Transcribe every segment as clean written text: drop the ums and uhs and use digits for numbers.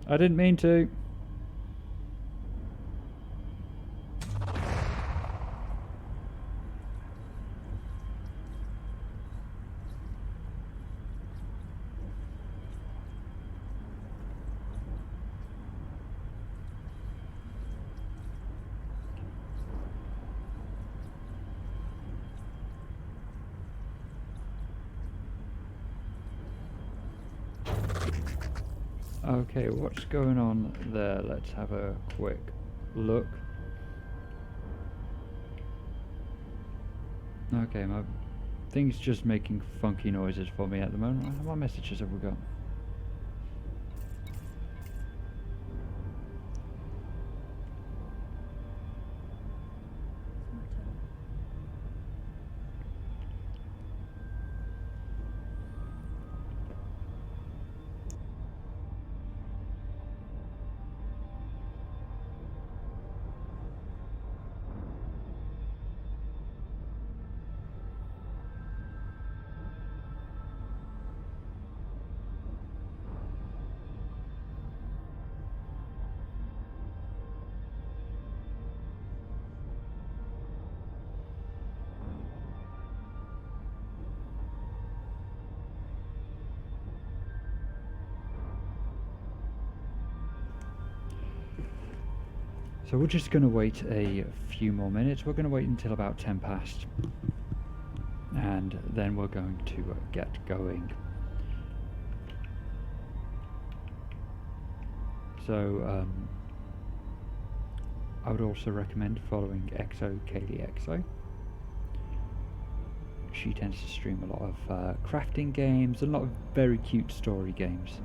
I didn't mean to. Okay, what's going on there? Let's have a quick look. Okay, my thing's just making funky noises for me at the moment. What messages have we got? So we're just going to wait a few more minutes. We're going to wait until about 10 past. And then we're going to get going. So I would also recommend following Kaylee Exo. She tends to stream a lot of crafting games, and a lot of very cute story games.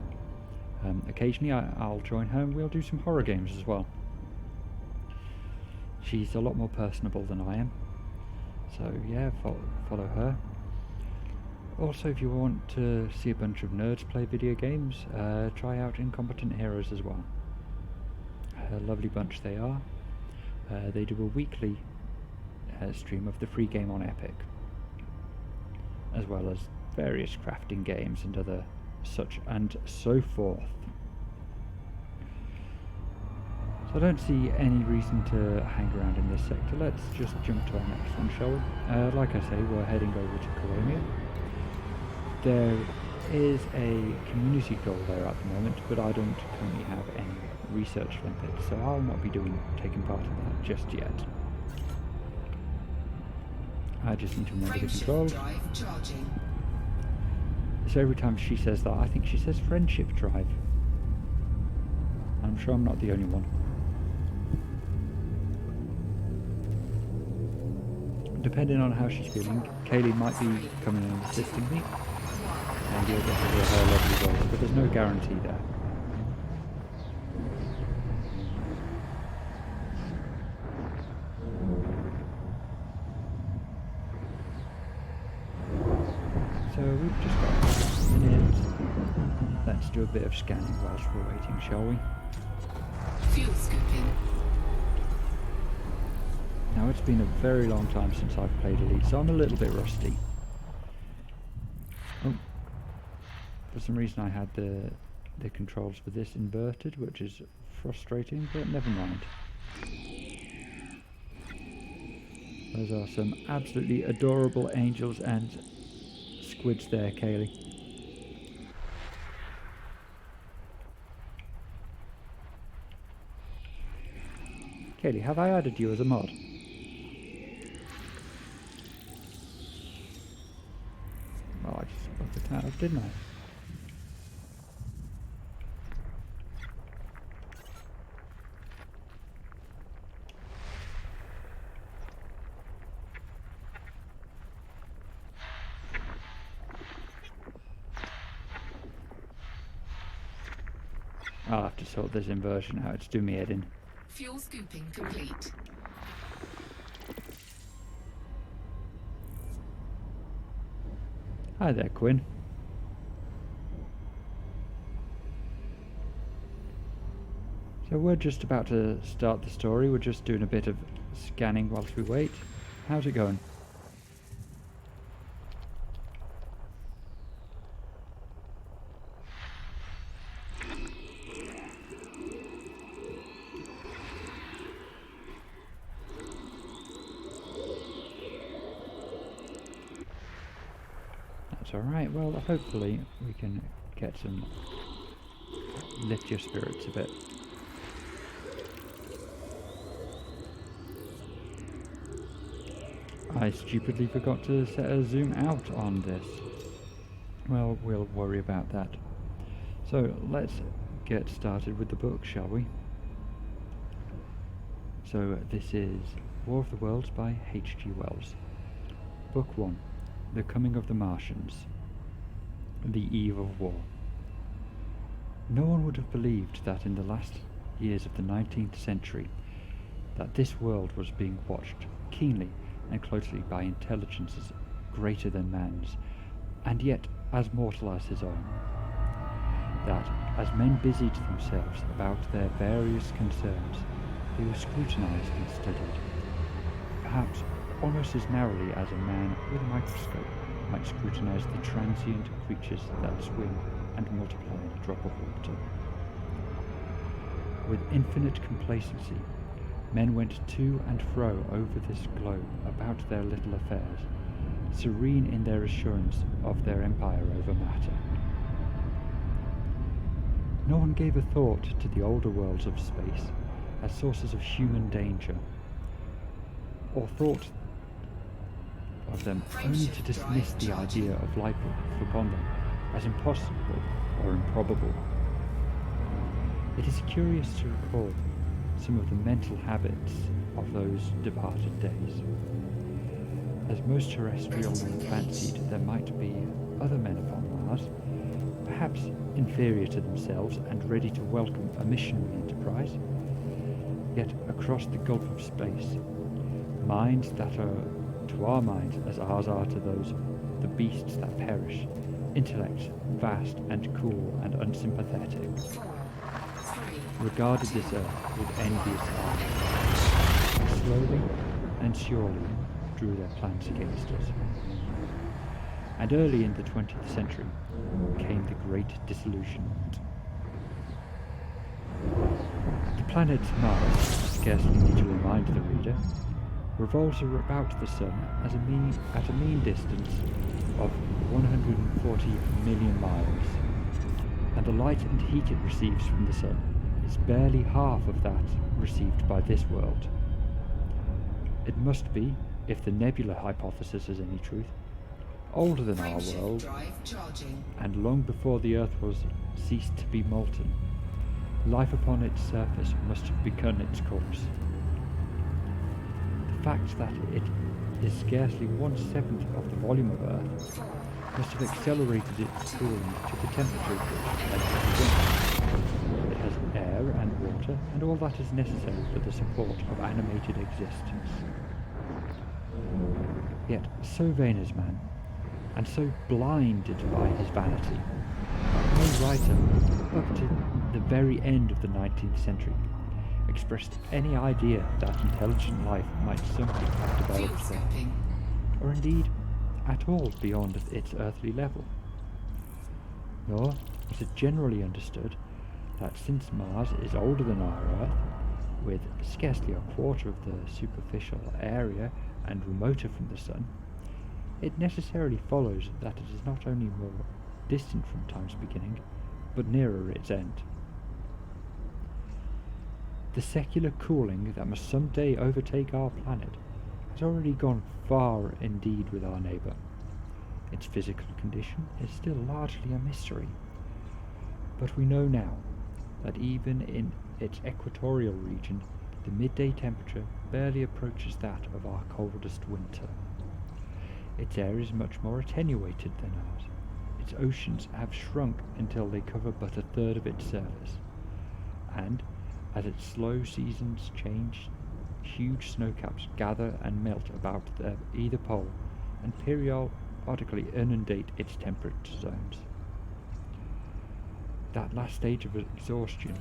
Occasionally I'll join her and we'll do some horror games as well. She's a lot more personable than I am, so yeah, follow her. Also, if you want to see a bunch of nerds play video games, try out Incompetent Heroes as well. A lovely bunch they are. They do a weekly stream of the free game on Epic, as well as various crafting games and other such and so forth. So I don't see any reason to hang around in this sector. Let's just jump to our next one, shall we? Like I say, we're heading over to Colombia. There is a community goal there at the moment, but I don't currently have any research limpet, so I'll not be taking part in that just yet. I just need to remember the controls. So every time she says that, I think she says friendship drive. I'm sure I'm not the only one. Depending on how she's feeling, Kaylee might be coming and assisting me, and you'll get to hear her lovely voice, but there's no guarantee there. So we've just got a minute. Let's do a bit of scanning whilst we're waiting, shall we? Fuel scooping. Now it's been a very long time since I've played Elite, so I'm a little bit rusty. Oh, for some reason I had the controls for this inverted, which is frustrating, but never mind. Those are some absolutely adorable angels and squids there, Kaylee. Kaylee, have I added you as a mod? Oh, I just worked it out, didn't I? I'll have to sort this inversion out, it's doing me head in. Fuel scooping complete. Hi there, Quinn. So we're just about to start the story. We're just doing a bit of scanning whilst we wait. How's it going? That's alright. Well, hopefully we can get some... lift your spirits a bit. I stupidly forgot to set a zoom out on this. Well, we'll worry about that. So, let's get started with the book, shall we? So, this is War of the Worlds by H.G. Wells. Book 1. The Coming of the Martians. The Eve of War. No one would have believed that in the last years of the 19th century that this world was being watched keenly and closely by intelligences greater than man's, and yet as mortal as his own. That, as men busied themselves about their various concerns, they were scrutinized and studied, perhaps almost as narrowly as a man with a microscope might scrutinize the transient creatures that swim and multiply in a drop of water. With infinite complacency, men went to and fro over this globe about their little affairs, serene in their assurance of their empire over matter. No one gave a thought to the older worlds of space as sources of human danger, or thought of them only to dismiss the idea of life upon them as impossible or improbable. It is curious to recall some of the mental habits of those departed days. As most terrestrial men fancied there might be other men upon Mars, perhaps inferior to themselves and ready to welcome a missionary enterprise, yet across the gulf of space, minds that are to our minds as ours are to those of the beasts that perish, intellects vast and cool and unsympathetic, regarded this earth with envious eyes, slowly and surely drew their plans against us. And early in the 20th century came the Great Disillusionment. The planet Mars, scarcely need to remind the reader, revolves about the Sun at a mean distance of 140 million miles, and the light and heat it receives from the Sun is barely half of that received by this world. It must be, if the nebula hypothesis is any truth, older than our world, and long before the Earth was ceased to be molten, life upon its surface must have begun its course. The fact that it is scarcely 1/7 of the volume of Earth must have accelerated its cooling to the temperature which makes it begin. It has air and water and all that is necessary for the support of animated existence. Yet so vain is man, and so blinded by his vanity, no writer, up to the very end of the 19th century, expressed any idea that intelligent life might somehow have developed there, or indeed at all beyond its earthly level. Nor was it generally understood that since Mars is older than our Earth, with scarcely a quarter of the superficial area and remoter from the Sun, it necessarily follows that it is not only more distant from time's beginning, but nearer its end. The secular cooling that must someday overtake our planet has already gone far indeed with our neighbour. Its physical condition is still largely a mystery, but we know now that even in its equatorial region, the midday temperature barely approaches that of our coldest winter. Its air is much more attenuated than ours. Its oceans have shrunk until they cover but a third of its surface, and as its slow seasons change, huge snowcaps gather and melt about either pole and periodically inundate its temperate zones. That last stage of exhaustion,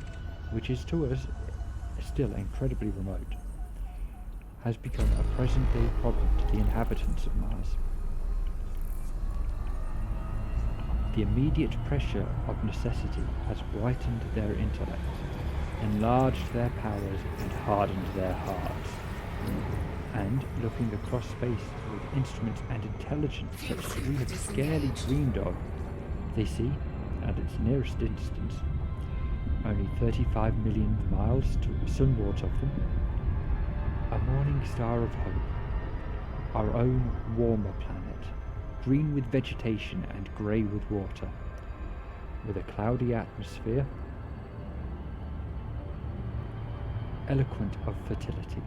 which is to us still incredibly remote, has become a present-day problem to the inhabitants of Mars. The immediate pressure of necessity has brightened their intellects, enlarged their powers, and hardened their hearts. And looking across space with instruments and intelligence such as we have scarcely dreamed of, they see, at its nearest distance, only 35 million miles sunwards of them, a morning star of hope, our own warmer planet, green with vegetation and grey with water, with a cloudy atmosphere, eloquent of fertility,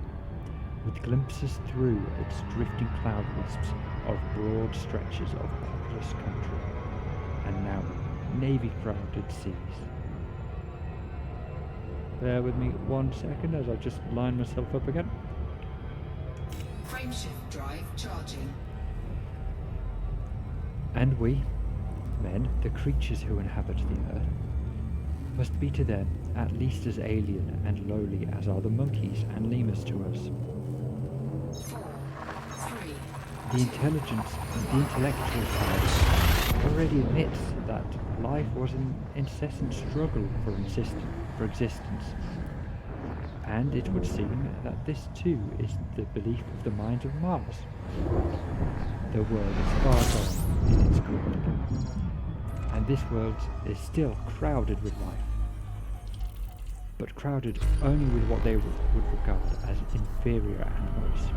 with glimpses through its drifting cloud wisps of broad stretches of populous country, and now navy-crowded seas. Bear with me 1 second as I just line myself up again. Frameshift drive charging. And we, men, the creatures who inhabit the earth, must be to them at least as alien and lowly as are the monkeys and lemurs to us. 4, 3, The intelligence and the intellectual side already admits that life was an incessant struggle for existence, and it would seem that this too is the belief of the minds of Mars. The world is far gone in its growth, and this world is still crowded with life, but crowded only with what they would regard as inferior animals.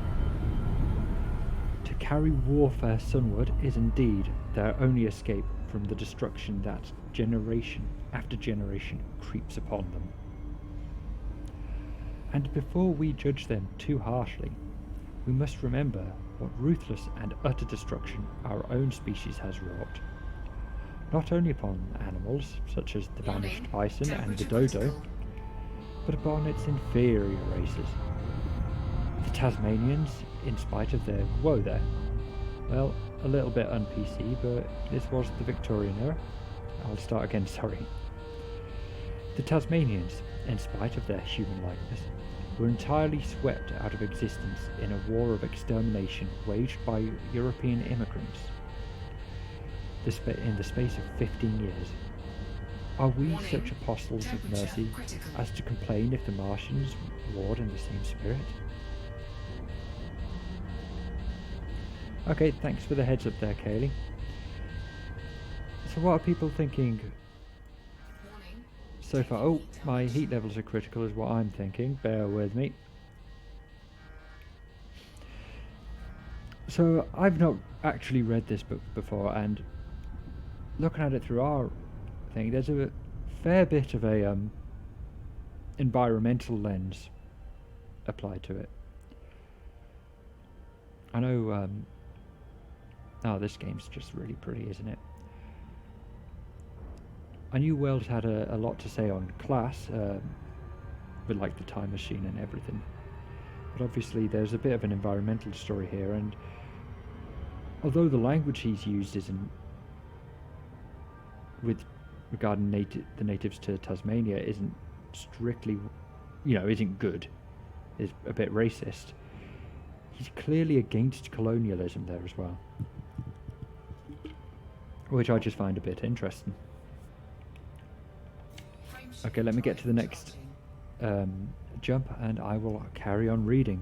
To carry warfare sunward is indeed their only escape from the destruction that generation after generation creeps upon them. And before we judge them too harshly, we must remember what ruthless and utter destruction our own species has wrought, not only upon animals such as the vanished bison and the dodo, but upon its inferior races. The Tasmanians, in spite of their whoa there, well, a little bit un-PC, but this was the Victorian era. I'll start again, sorry. The Tasmanians, in spite of their human likeness, were entirely swept out of existence in a war of extermination waged by European immigrants in the space of 15 years. Are we such apostles of mercy as to complain if the Martians warred in the same spirit? Okay, thanks for the heads up there, Kaylee. So what are people thinking so far? Oh, my heat levels are critical is what I'm thinking. Bear with me. So I've not actually read this book before, and looking at it through our thing, there's a fair bit of a environmental lens applied to it. I know oh, this game's just really pretty, isn't it? I knew Wells had a lot to say on class, with like the time machine and everything. But obviously there's a bit of an environmental story here, and although the language he's used isn't, regarding the natives to Tasmania, isn't strictly, isn't good, is a bit racist, he's clearly against colonialism there as well, which I just find a bit interesting. Okay, let me get to the next jump and I will carry on reading.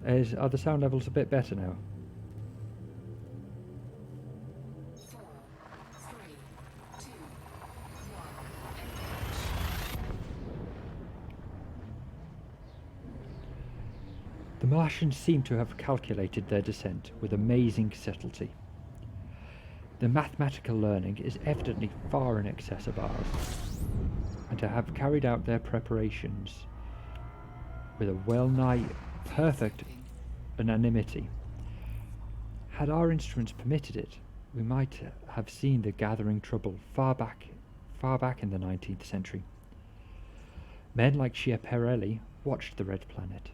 Are the sound levels a bit better now? 4, 3, 2, 1. The Martians seem to have calculated their descent with amazing subtlety. The mathematical learning is evidently far in excess of ours, and to have carried out their preparations with a well-nigh perfect anonymity. Had our instruments permitted it, we might have seen the gathering trouble far back in the 19th century. Men like Schiaparelli watched the Red Planet.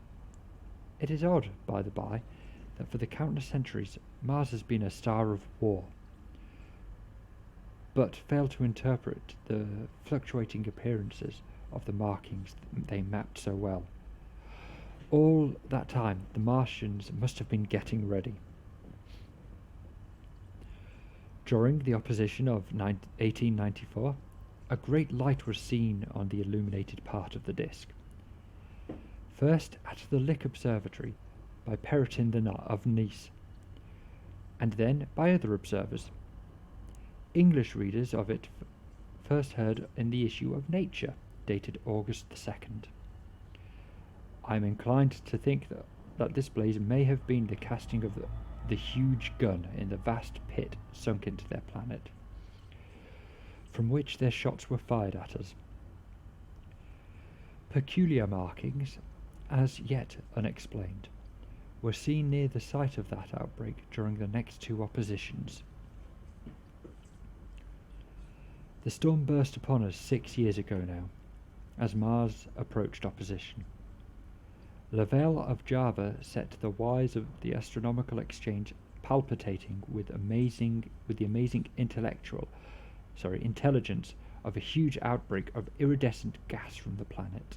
It is odd, by the by, that for the countless centuries Mars has been a star of war, but failed to interpret the fluctuating appearances of the markings they mapped so well. All that time, the Martians must have been getting ready. During the opposition of 1894, a great light was seen on the illuminated part of the disk. First at the Lick Observatory by Perrotin of Nice, and then by other observers. English readers of it first heard in the issue of Nature, dated August the 2nd. I am inclined to think that this blaze may have been the casting of the huge gun in the vast pit sunk into their planet, from which their shots were fired at us. Peculiar markings, as yet unexplained, were seen near the site of that outbreak during the next two oppositions. The storm burst upon us 6 years ago now, as Mars approached opposition. Lavelle of Java set the wires of the astronomical exchange palpitating with the amazing intelligence of a huge outbreak of iridescent gas from the planet.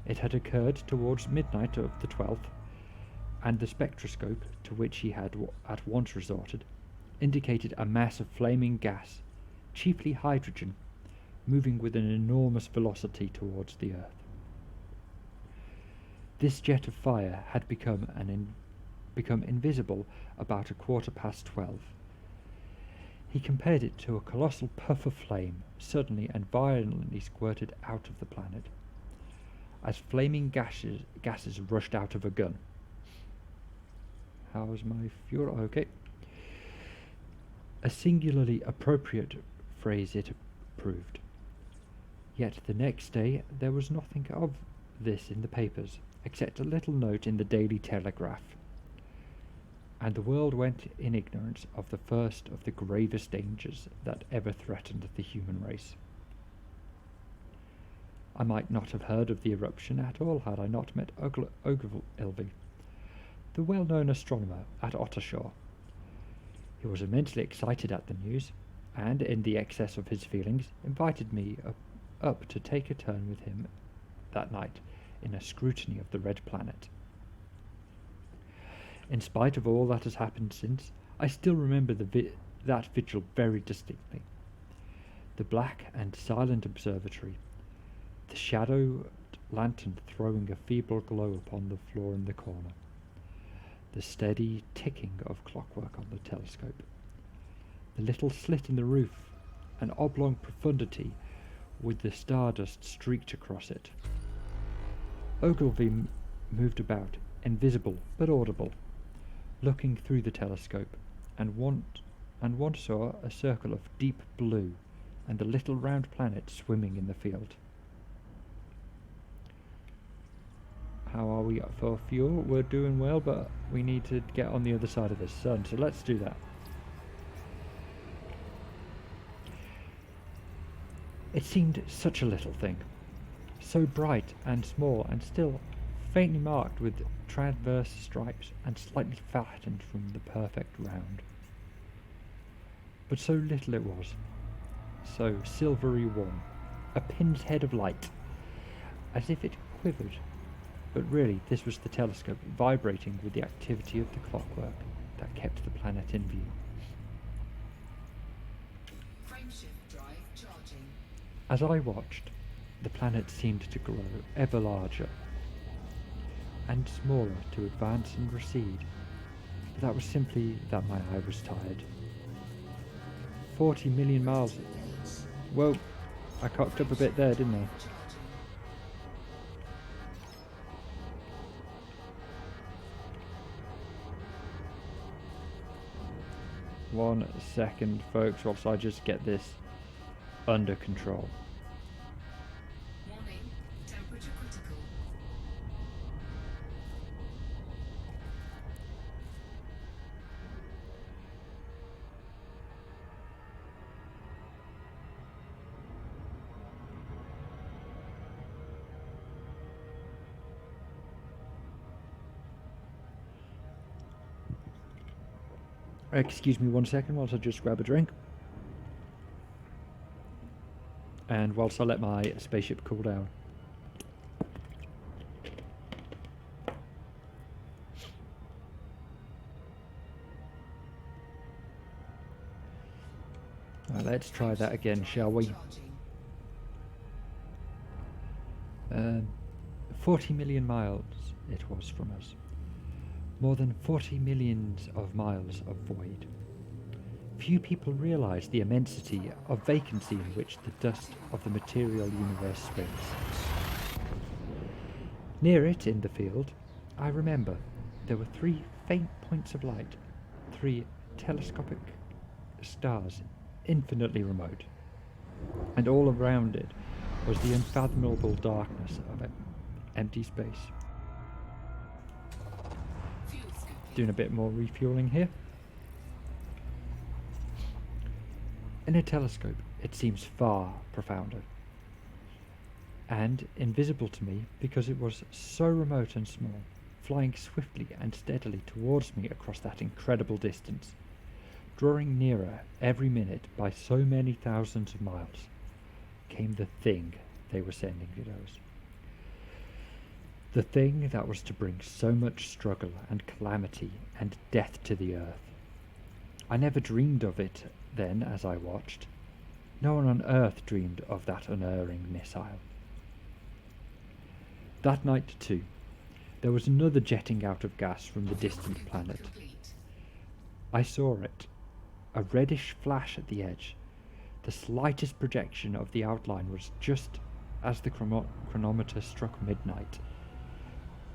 It had occurred towards midnight of the 12th, and the spectroscope, to which he had at once resorted, indicated a mass of flaming gas, chiefly hydrogen, moving with an enormous velocity towards the Earth. This jet of fire had become invisible about 12:15. He compared it to a colossal puff of flame suddenly and violently squirted out of the planet, as flaming gases rushed out of a gun. How's my fuel? Okay. A singularly appropriate phrase it proved. Yet the next day there was nothing of this in the papers, except a little note in the Daily Telegraph, and the world went in ignorance of the first of the gravest dangers that ever threatened the human race. I might not have heard of the eruption at all had I not met Ogilvy, the well-known astronomer at Ottershaw. He was immensely excited at the news, and, in the excess of his feelings, invited me up to take a turn with him that night in a scrutiny of the red planet. In spite of all that has happened since, I still remember that vigil very distinctly. The black and silent observatory, the shadowed lantern throwing a feeble glow upon the floor in the corner, the steady ticking of clockwork on the telescope, the little slit in the roof, an oblong profundity with the stardust streaked across it. Ogilvy moved about, invisible but audible, looking through the telescope, and one saw a circle of deep blue and the little round planet swimming in the field. How are we for fuel? We're doing well, but we need to get on the other side of the sun, so let's do that. It seemed such a little thing, so bright and small and still faintly marked with transverse stripes and slightly flattened from the perfect round. But so little it was, so silvery warm, a pin's head of light, as if it quivered. But really, this was the telescope vibrating with the activity of the clockwork that kept the planet in view. Frameshift drive charging. As I watched, the planet seemed to grow ever larger and smaller, to advance and recede. But that was simply that my eye was tired. 40 million miles. Whoa, I cocked up a bit there, didn't I? One second, folks, whilst I just get this under control. Warning, temperature critical. Excuse me 1 second whilst I just grab a drink. And whilst I let my spaceship cool down. Right, let's try that again, shall we? Charging. 40 million miles it was from us. More than 40 millions of miles of void. Few people realise the immensity of vacancy in which the dust of the material universe springs. Near it, in the field, I remember there were 3 faint points of light, 3 telescopic stars infinitely remote, and all around it was the unfathomable darkness of empty space. Fuel scooping. Doing a bit more refueling here. In a telescope, it seems far profounder, and invisible to me because it was so remote and small, flying swiftly and steadily towards me across that incredible distance, drawing nearer every minute by so many thousands of miles, came the thing they were sending to us. The thing that was to bring so much struggle and calamity and death to the earth. I never dreamed of it then as I watched. No one on earth dreamed of that unerring missile. That night, too, there was another jetting out of gas from the distant planet. Complete. I saw it, a reddish flash at the edge. The slightest projection of the outline was just as the chronometer struck midnight.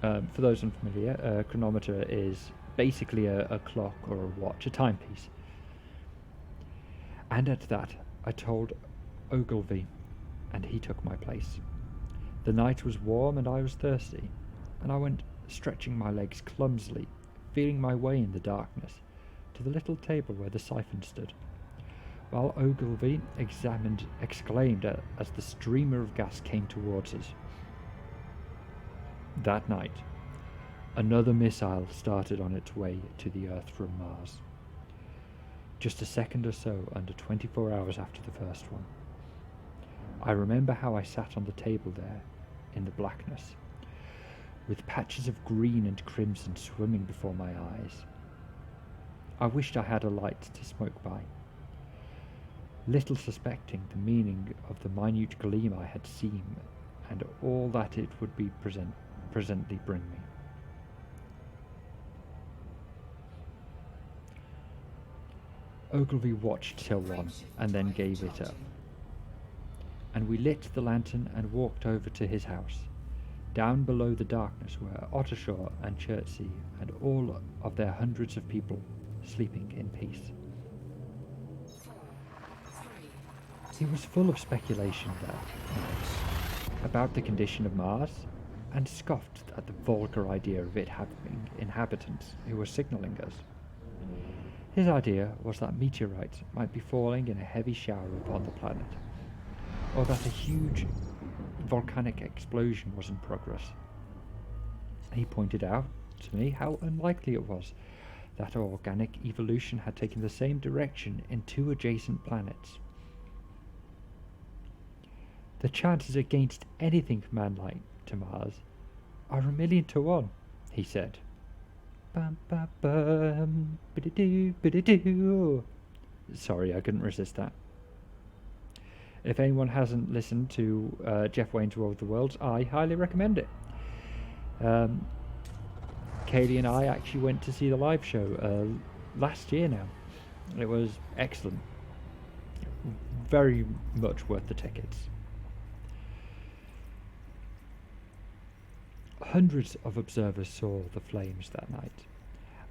For those unfamiliar, a chronometer is basically a clock or a watch, a timepiece. And at that, I told Ogilvy, and he took my place. The night was warm and I was thirsty, and I went stretching my legs clumsily, feeling my way in the darkness, to the little table where the siphon stood, while Ogilvy exclaimed as the streamer of gas came towards us. That night, another missile started on its way to the Earth from Mars. Just a second or so under 24 hours after the first one. I remember how I sat on the table there, in the blackness, with patches of green and crimson swimming before my eyes. I wished I had a light to smoke by, little suspecting the meaning of the minute gleam I had seen and all that it would be presently bring me. Ogilvy watched till 1 and then gave it up, and we lit the lantern and walked over to his house. Down below the darkness were Ottershaw and Chertsey and all of their hundreds of people sleeping in peace. 4, 3, He was full of speculation that night about the condition of Mars, and scoffed at the vulgar idea of it having inhabitants who were signalling us. His idea was that meteorites might be falling in a heavy shower upon the planet, or that a huge volcanic explosion was in progress. He pointed out to me how unlikely it was that organic evolution had taken the same direction in 2 adjacent planets. The chances against anything man-like to Mars are 1,000,000 to 1, he said. Bum, bum, bum, bididoo, bididoo. Sorry, I couldn't resist that. If anyone hasn't listened to Jeff Wayne's War of the Worlds, I highly recommend it. Kaylee and I actually went to see the live show last year now. It was excellent. Very much worth the tickets. Hundreds of observers saw the flames that night,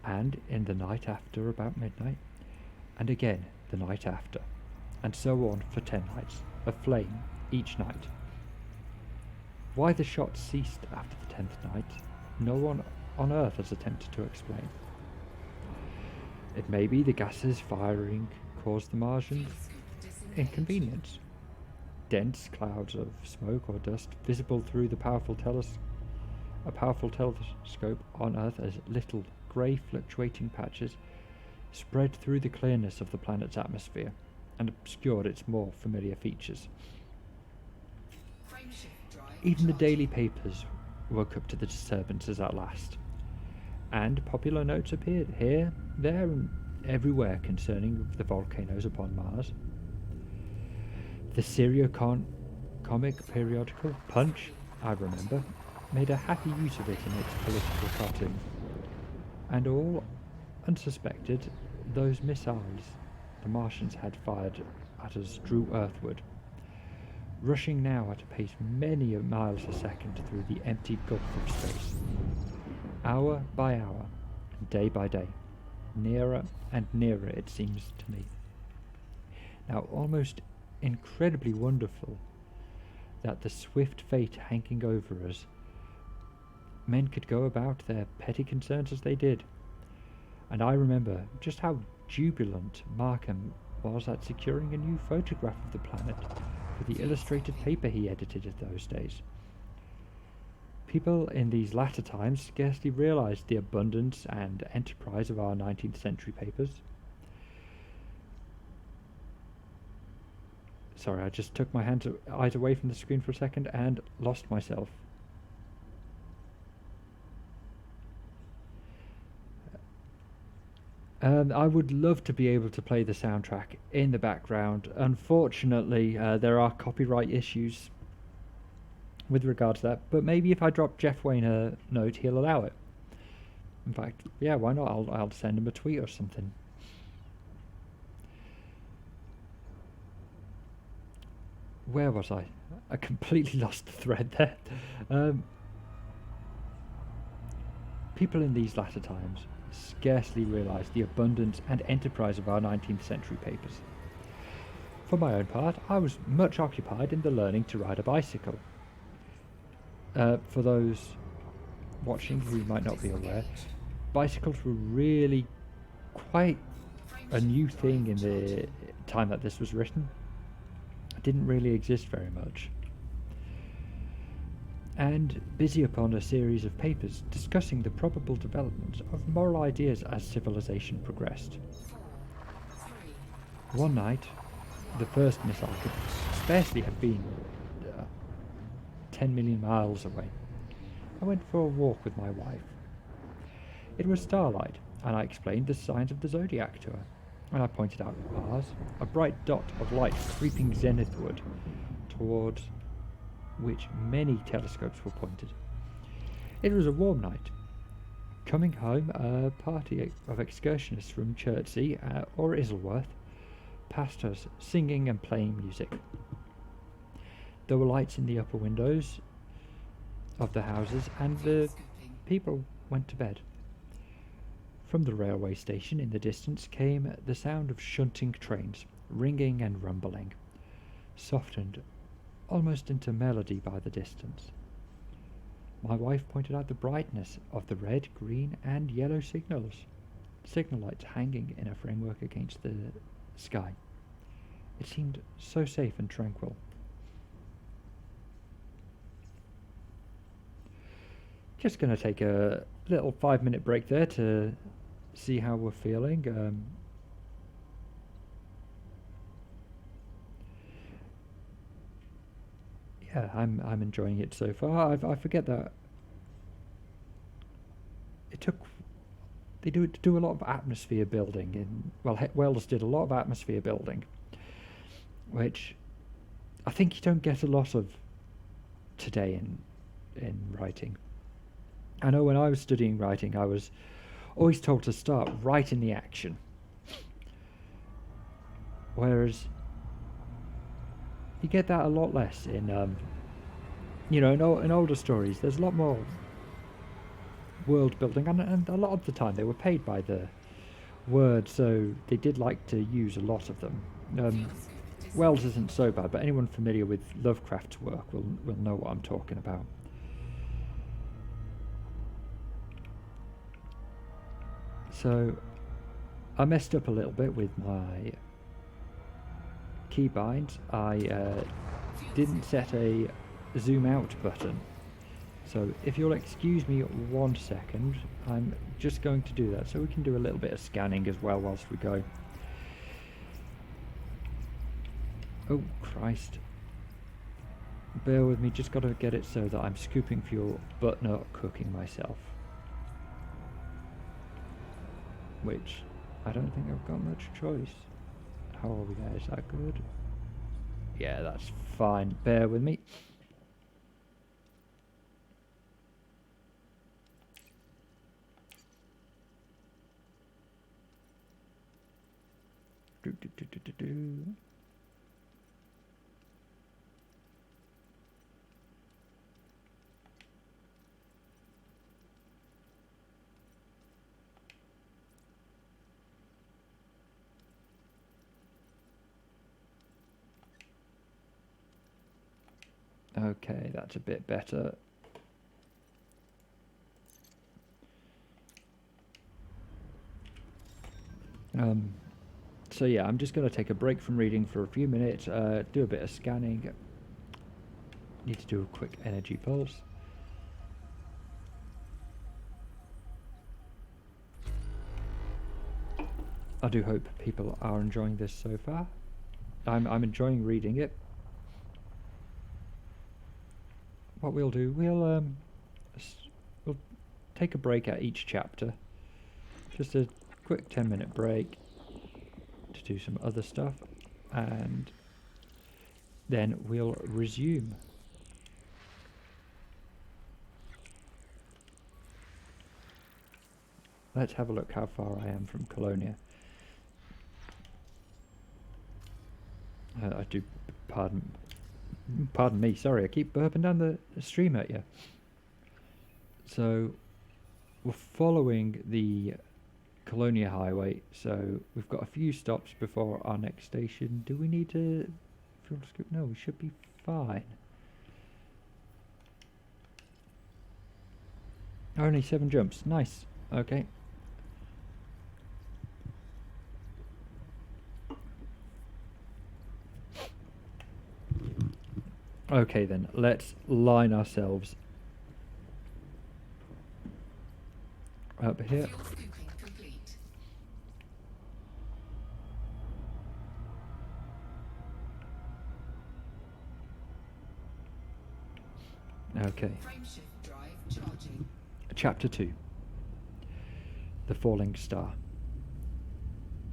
and in the night after about midnight, and again the night after, and so on for 10 nights, a flame each night. Why the shots ceased after the 10th night, no one on Earth has attempted to explain. It may be the gases firing caused the Martians inconvenience. Dense clouds of smoke or dust visible through the powerful telescope on Earth as little grey fluctuating patches spread through the clearness of the planet's atmosphere and obscured its more familiar features. Frameshift drive Even the charging. daily papers woke up to the disturbances at last, and popular notes appeared here, there and everywhere concerning the volcanoes upon Mars. The comic periodical Punch, I remember, made a happy use of it in its political cartoon. And all unsuspected, those missiles the Martians had fired at us drew earthward, rushing now at a pace many miles a second through the empty gulf of space. Hour by hour, and day by day, nearer and nearer it seems to me. Now almost incredibly wonderful that the swift fate hanging over us, men could go about their petty concerns as they did. And I remember just how jubilant Markham was at securing a new photograph of the planet for the illustrated paper he edited at those days. People in these latter times scarcely realized the abundance and enterprise of our 19th century papers. Sorry, I just took my eyes away from the screen for a second and lost myself. I would love to be able to play the soundtrack in the background. Unfortunately, there are copyright issues with regards to that, but maybe if I drop Jeff Wayne a note, he'll allow it. In fact, yeah, why not? I'll send him a tweet or something. Where was I? I completely lost the thread there. People in these latter times scarcely realised the abundance and enterprise of our 19th century papers. For my own part, I was much occupied in the learning to ride a bicycle. For those watching who might not be aware, bicycles were really quite a new thing in the time that this was written. It didn't really exist very much. And busy upon a series of papers discussing the probable development of moral ideas as civilization progressed. One night, the first missile could scarcely have been 10 million miles away. I went for a walk with my wife. It was starlight, and I explained the signs of the zodiac to her, and I pointed out Mars, a bright dot of light creeping zenithward towards which many telescopes were pointed. It was a warm night. Coming home, a party of excursionists from Chertsey or Isleworth passed us, singing and playing music. There were lights in the upper windows of the houses, and the people went to bed. From the railway station in the distance came the sound of shunting trains, ringing and rumbling, softened almost into melody by the distance. My wife pointed out the brightness of the red, green and yellow signal lights hanging in a framework against the sky. It seemed so safe and tranquil. Just going to take a little 5-minute break there to see how we're feeling. Yeah, I'm enjoying it so far. I forget that they do a lot of atmosphere building Wells did a lot of atmosphere building, which I think you don't get a lot of today in writing. I know when I was studying writing, I was always told to start right in the action, whereas you get that a lot less in in older stories. There's a lot more world building, and a lot of the time they were paid by the word, so they did like to use a lot of them. Wells isn't so bad, but anyone familiar with Lovecraft's work will know what I'm talking about. So I messed up a little bit with my keybinds. I didn't set a zoom out button, so if you'll excuse me 1 second, I'm just going to do that so we can do a little bit of scanning as well whilst we go. Oh Christ, bear with me, just got to get it so that I'm scooping fuel but not cooking myself, which I don't think I've got much choice. How are we there? Is that good? Yeah, that's fine. Bear with me. Do, do, do, do, do, do. Okay, that's a bit better. So yeah, I'm just going to take a break from reading for a few minutes, do a bit of scanning. Need to do a quick energy pulse. I do hope people are enjoying this so far. I'm enjoying reading it. What we'll do, we'll take a break at each chapter. Just a quick 10-minute break to do some other stuff, and then we'll resume. Let's have a look how far I am from Colonia. I do, pardon me, sorry, I keep burping down the stream at you. So, we're following the Colonia Highway, so we've got a few stops before our next station. Do we need to fuel scoop? No, we should be fine. Only 7 jumps, nice, okay. Okay then, let's line ourselves up here. Fuel scooping complete. Okay, Frameshift drive charging. Chapter 2. The Falling Star.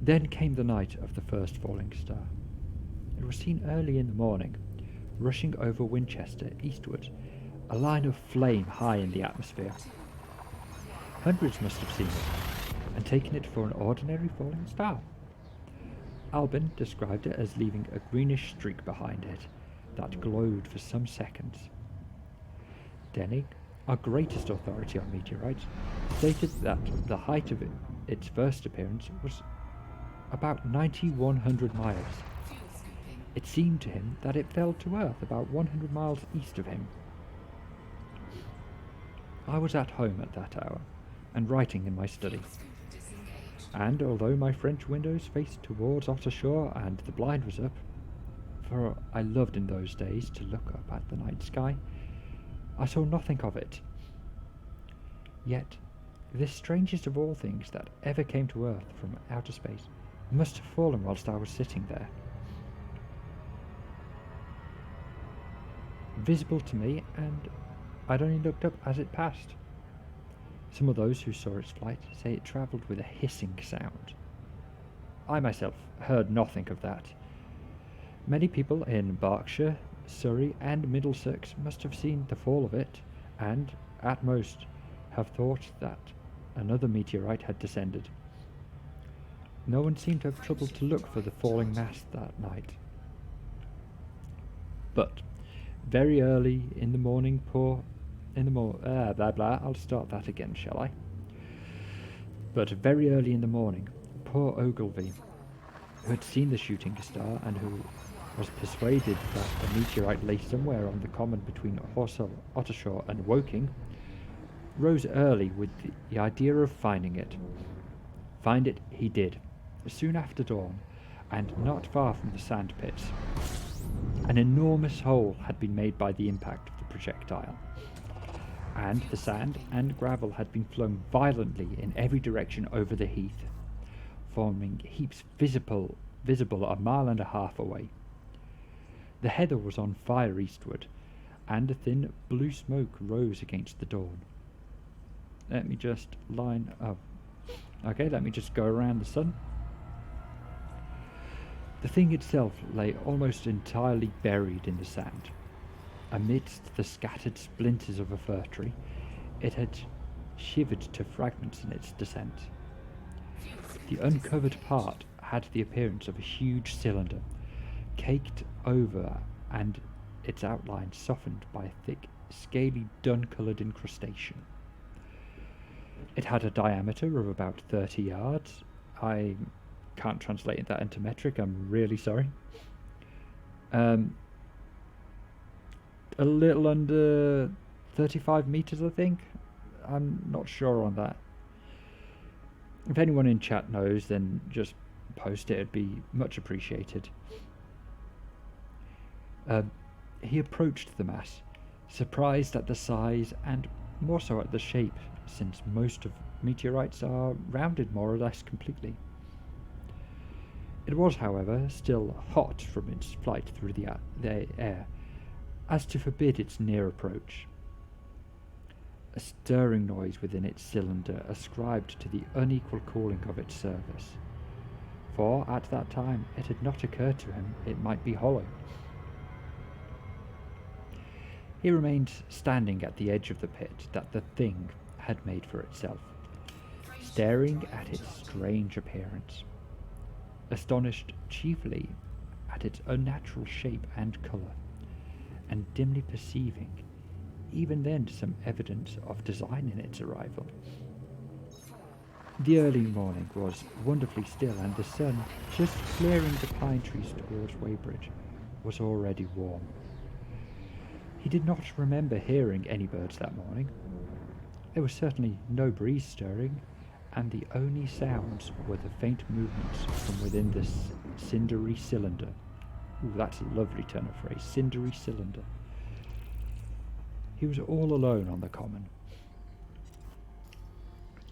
Then came the night of the first falling star. It was seen early in the morning, rushing over Winchester eastward, a line of flame high in the atmosphere. Hundreds must have seen it, and taken it for an ordinary falling star. Albin described it as leaving a greenish streak behind it that glowed for some seconds. Denning, our greatest authority on meteorites, stated that the height of its first appearance was about 9,100 miles. Fuel scooping. It seemed to him that it fell to Earth about 100 miles east of him. I was at home at that hour, and writing in my study. Fuel scoop disengaged. And although my French windows faced towards Ottershaw and the blind was up, for I loved in those days to look up at the night sky, I saw nothing of it. Yet, this strangest of all things that ever came to Earth from outer space must have fallen whilst I was sitting there. Visible to me, and I'd only looked up as it passed. Some of those who saw its flight say it travelled with a hissing sound. I myself heard nothing of that. Many people in Berkshire, Surrey and Middlesex must have seen the fall of it, and, at most, have thought that another meteorite had descended. No one seemed to have troubled to look for the falling mass that night. But, very early in the morning, I'll start that again, shall I? But very early in the morning, poor Ogilvy, who had seen the shooting star and who was persuaded that a meteorite lay somewhere on the common between Ottershaw and Woking, rose early with the idea of finding it. Find it he did, soon after dawn, and not far from the sand pits. An enormous hole had been made by the impact of the projectile, and the sand and gravel had been flung violently in every direction over the heath, forming heaps visible a mile and a half away. The heather was on fire eastward, and a thin blue smoke rose against the dawn. Let me just line up. Okay, let me just go around the sun. The thing itself lay almost entirely buried in the sand. Amidst the scattered splinters of a fir tree, it had shivered to fragments in its descent. Fuel The cylinder uncovered disengaged. part had the appearance of a huge cylinder, caked over and its outline softened by a thick, scaly, dun-coloured incrustation. It had a diameter of about 30 yards. I can't translate that into metric, I'm really sorry. A little under 35 meters, I think. I'm not sure on that. If anyone in chat knows, then just post it, it'd be much appreciated. He approached the mass, surprised at the size and more so at the shape, since most of meteorites are rounded more or less completely. It was, however, still hot from its flight through the air, as to forbid its near approach. A stirring noise within its cylinder ascribed to the unequal cooling of its surface, for at that time it had not occurred to him it might be hollow. He remained standing at the edge of the pit that the thing had made for itself, staring at its strange appearance, astonished chiefly at its unnatural shape and colour, and dimly perceiving even then some evidence of design in its arrival. The early morning was wonderfully still, and the sun, just clearing the pine trees towards Weybridge, was already warm. He did not remember hearing any birds that morning. There was certainly no breeze stirring, and the only sounds were the faint movements from within the cindery cylinder. Ooh, that's a lovely turn of phrase, cindery cylinder. He was all alone on the common.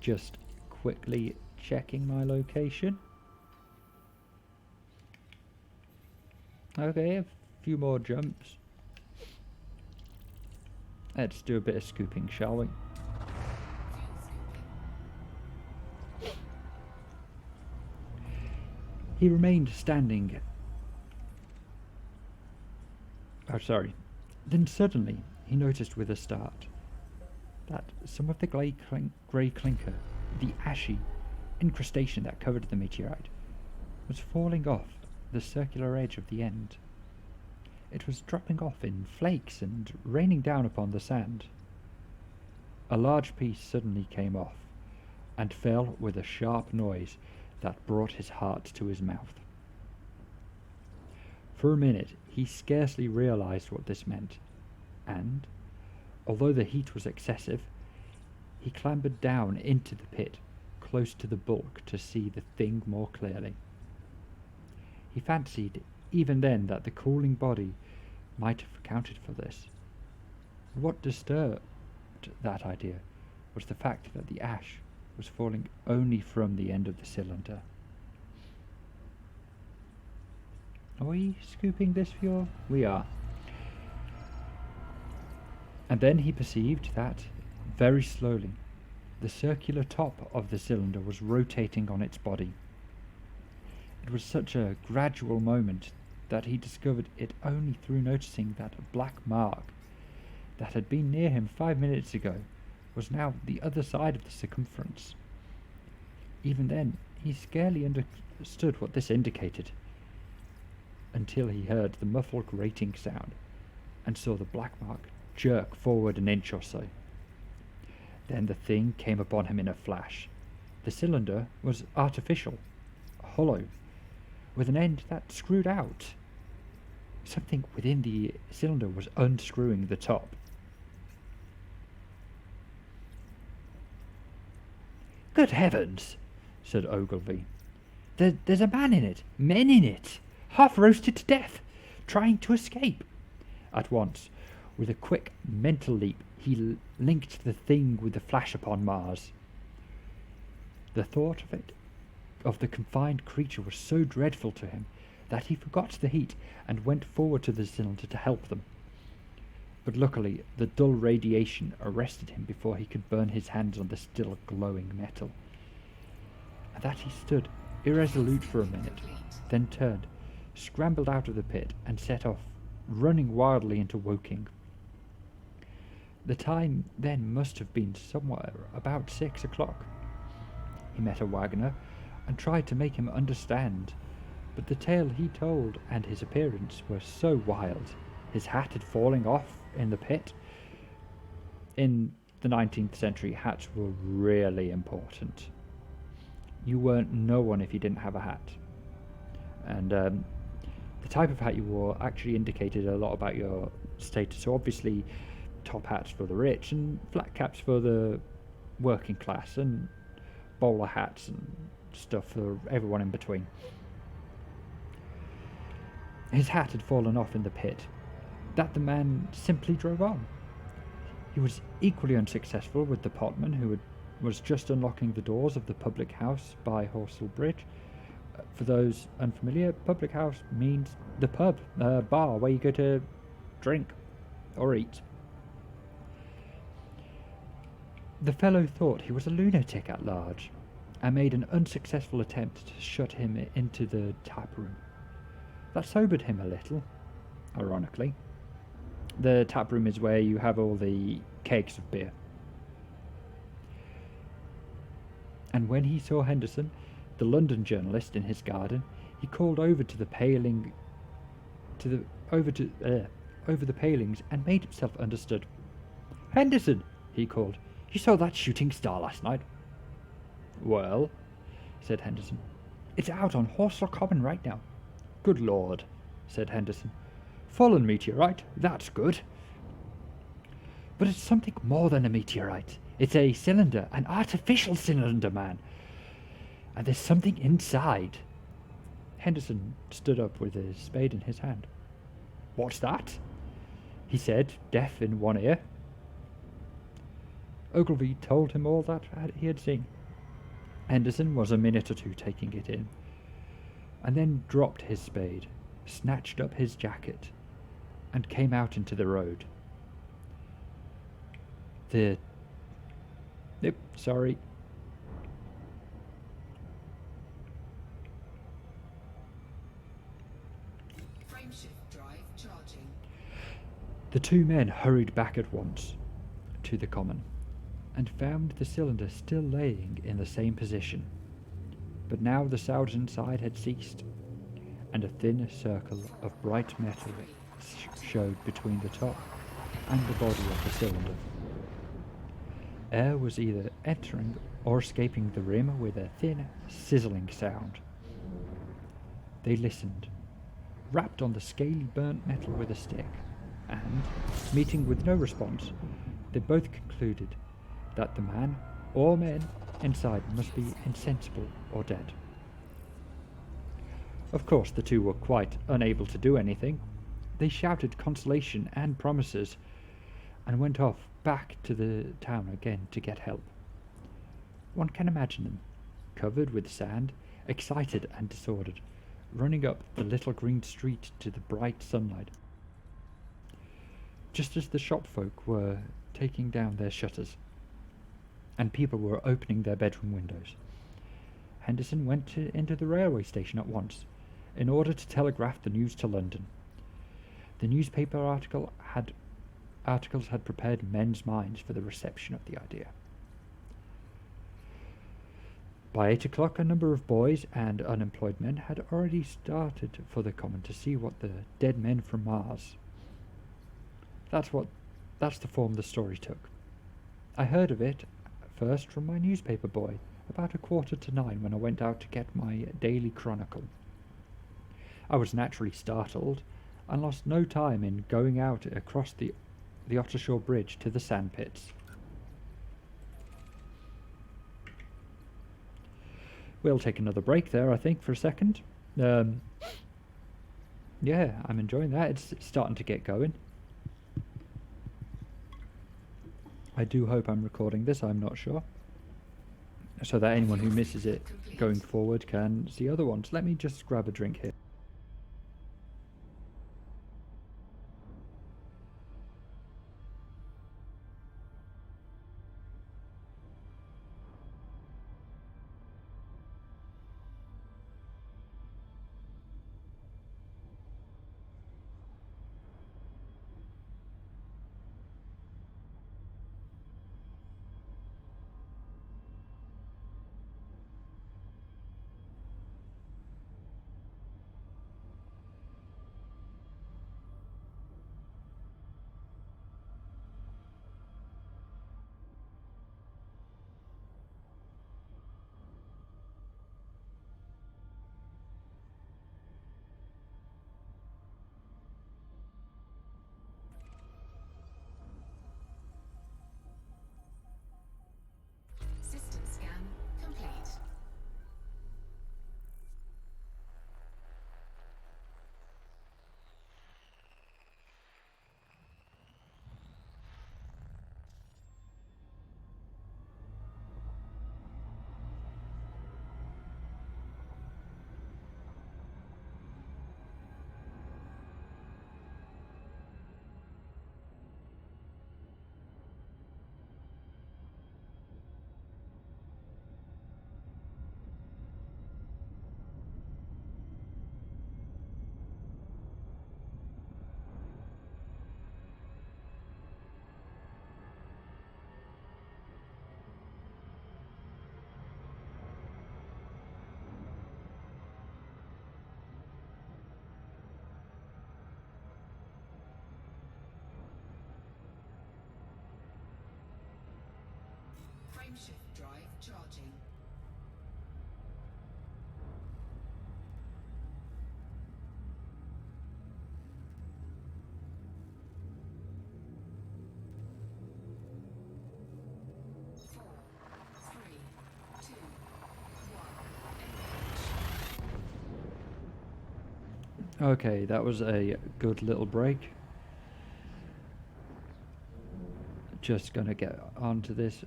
Just quickly checking my location. Okay, a few more jumps. Let's do a bit of scooping, shall we? He remained standing. Oh, sorry. Then suddenly he noticed with a start that some of the grey clinker, the ashy incrustation that covered the meteorite, was falling off the circular edge of the end. It was dropping off in flakes and raining down upon the sand. A large piece suddenly came off and fell with a sharp noise that brought his heart to his mouth. For a minute he scarcely realized what this meant, and, although the heat was excessive, he clambered down into the pit, close to the bulk, to see the thing more clearly. He fancied even then that the cooling body might have accounted for this. What disturbed that idea was the fact that the ash was falling only from the end of the cylinder. Are we scooping this fuel? We are. And then he perceived that, very slowly, the circular top of the cylinder was rotating on its body. It was such a gradual moment that he discovered it only through noticing that a black mark that had been near him 5 minutes ago was now the other side of the circumference. Even then, he scarcely understood what this indicated, until he heard the muffled grating sound and saw the black mark jerk forward an inch or so. Then the thing came upon him in a flash. The cylinder was artificial, hollow, with an end that screwed out. Something within the cylinder was unscrewing the top. "Good heavens!" said Ogilvy. There's a man in it, men in it, half roasted to death, trying to escape." At once, with a quick mental leap, he linked the thing with the flash upon Mars. The thought of the confined creature was so dreadful to him that he forgot the heat and went forward to the cylinder to help them. But luckily the dull radiation arrested him before he could burn his hands on the still glowing metal. At that he stood irresolute for a minute, then turned, scrambled out of the pit and set off, running wildly into Woking. The time then must have been somewhere about 6 o'clock. He met a wagoner and tried to make him understand, but the tale he told and his appearance were so wild. His hat had fallen off in the pit. In the 19th century, hats were really important. You weren't no one if you didn't have a hat. And the type of hat you wore actually indicated a lot about your status. So obviously, top hats for the rich and flat caps for the working class, and bowler hats and stuff for everyone in between. His hat had fallen off in the pit. That the man simply drove on. He was equally unsuccessful with the potman who was just unlocking the doors of the public house by Horsell Bridge. For those unfamiliar, public house means the pub, bar where you go to drink or eat. The fellow thought he was a lunatic at large and made an unsuccessful attempt to shut him into the tap room. That sobered him a little, ironically. The tap room is where you have all the kegs of beer. And when he saw Henderson, the London journalist, in his garden, he called over to the paling, over the palings, and made himself understood. "Henderson," he called, "you saw that shooting star last night?" "Well," said Henderson, "it's out on Horsell Common right now." "Good Lord," said Henderson. "Fallen meteorite, that's good." "But it's something more than a meteorite. It's a cylinder, an artificial cylinder, man. And there's something inside." Henderson stood up with his spade in his hand. "What's that?" he said, deaf in one ear. Ogilvy told him all that he had seen. Henderson was a minute or two taking it in, and then dropped his spade, snatched up his jacket, and came out into the road. Sorry. Frameshift drive charging. The two men hurried back at once to the common and found the cylinder still laying in the same position. But now the sounds inside had ceased, and a thin circle of bright metal showed between the top and the body of the cylinder. Air was either entering or escaping the rim with a thin, sizzling sound. They listened, rapped on the scaly burnt metal with a stick, and, meeting with no response, they both concluded that the man, or men, inside must be insensible or dead. Of course, the two were quite unable to do anything. They shouted consolation and promises, and went off back to the town again to get help. One can imagine them, covered with sand, excited and disordered, running up the little green street to the bright sunlight, just as the shopfolk were taking down their shutters, and people were opening their bedroom windows. Henderson went into the railway station at once, in order to telegraph the news to London. The newspaper articles had prepared men's minds for the reception of the idea. By 8 o'clock, a number of boys and unemployed men had already started for the common to see what the dead men from Mars. That's the form the story took. I heard of it first from my newspaper boy about 8:45 when I went out to get my daily chronicle. I was naturally startled and lost no time in going out across the Ottershaw Bridge to the sandpits. We'll take another break there, I think, for a second. Yeah, I'm enjoying that. It's starting to get going. I do hope I'm recording this, I'm not sure, so that anyone who misses it going forward can see other ones. Let me just grab a drink here. Frameshift drive charging. Four, three, two, one. Okay, that was a good little break. Just gonna get onto this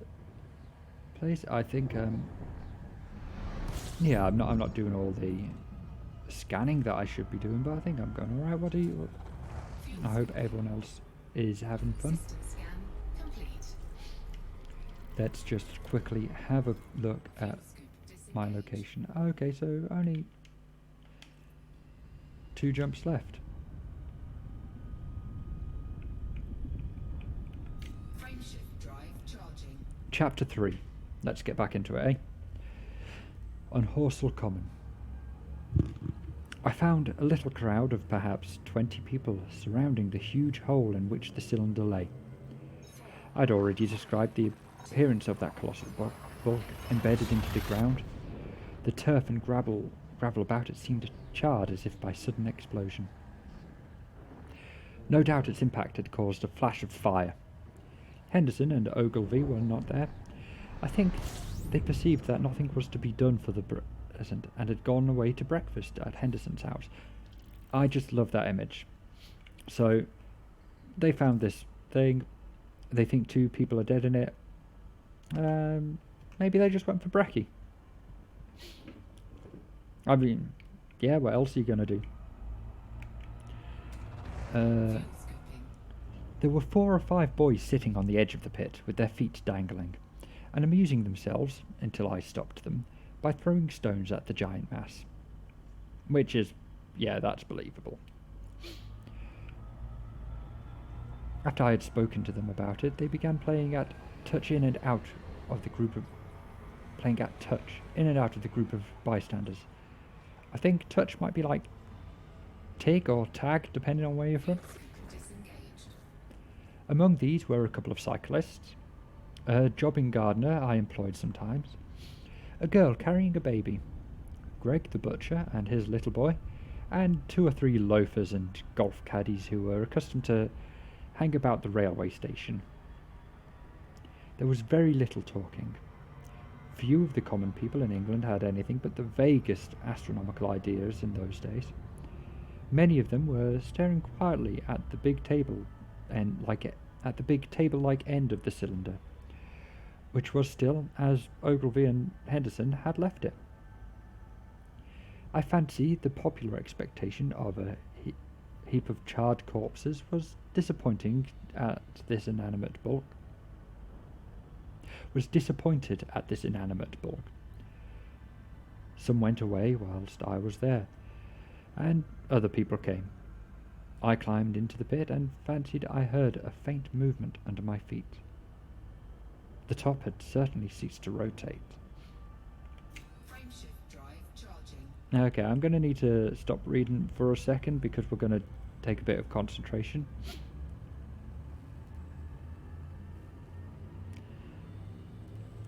place. I think yeah, I'm not doing all the scanning that I should be doing, but I think I'm going alright. What do you I hope everyone else is having fun. System scan complete. Let's just quickly have a look at Scoop my disengaged. location. Okay, so only 2 jumps left. Frameshift drive charging. Chapter 3. Let's get back into it, eh? On Horsell Common. I found a little crowd of perhaps 20 people surrounding the huge hole in which the cylinder lay. I'd already described the appearance of that colossal bulk embedded into the ground. The turf and gravel about it seemed charred as if by sudden explosion. No doubt its impact had caused a flash of fire. Henderson and Ogilvy were not there. I think they perceived that nothing was to be done for the present and had gone away to breakfast at Henderson's house. I just love that image. So they found this thing. They think 2 people are dead in it. Maybe they just went for brekkie. I mean, yeah, what else are you going to do? Fuel scooping. There were 4 or 5 boys sitting on the edge of the pit with their feet dangling and amusing themselves, until I stopped them, by throwing stones at the giant mass. Which is, yeah, that's believable. After I had spoken to them about it, they began playing at touch in and out of the group of bystanders. I think touch might be like tig or tag, depending on where you're from. Scoop disengaged. Among these were a couple of cyclists, a jobbing gardener I employed sometimes, a girl carrying a baby, Greg the butcher and his little boy, and 2 or 3 loafers and golf caddies who were accustomed to hang about the railway station. There was very little talking. Few of the common people in England had anything but the vaguest astronomical ideas in those days. Many of them were staring quietly at the big table at the big table-like end of the cylinder, which was still as Ogilvy and Henderson had left it. I fancy the popular expectation of a heap of charred corpses was disappointed at this inanimate bulk. Some went away whilst I was there, and other people came. I climbed into the pit and fancied I heard a faint movement under my feet. The top had certainly ceased to rotate. Frameshift drive charging. Okay, I'm going to need to stop reading for a second because we're going to take a bit of concentration.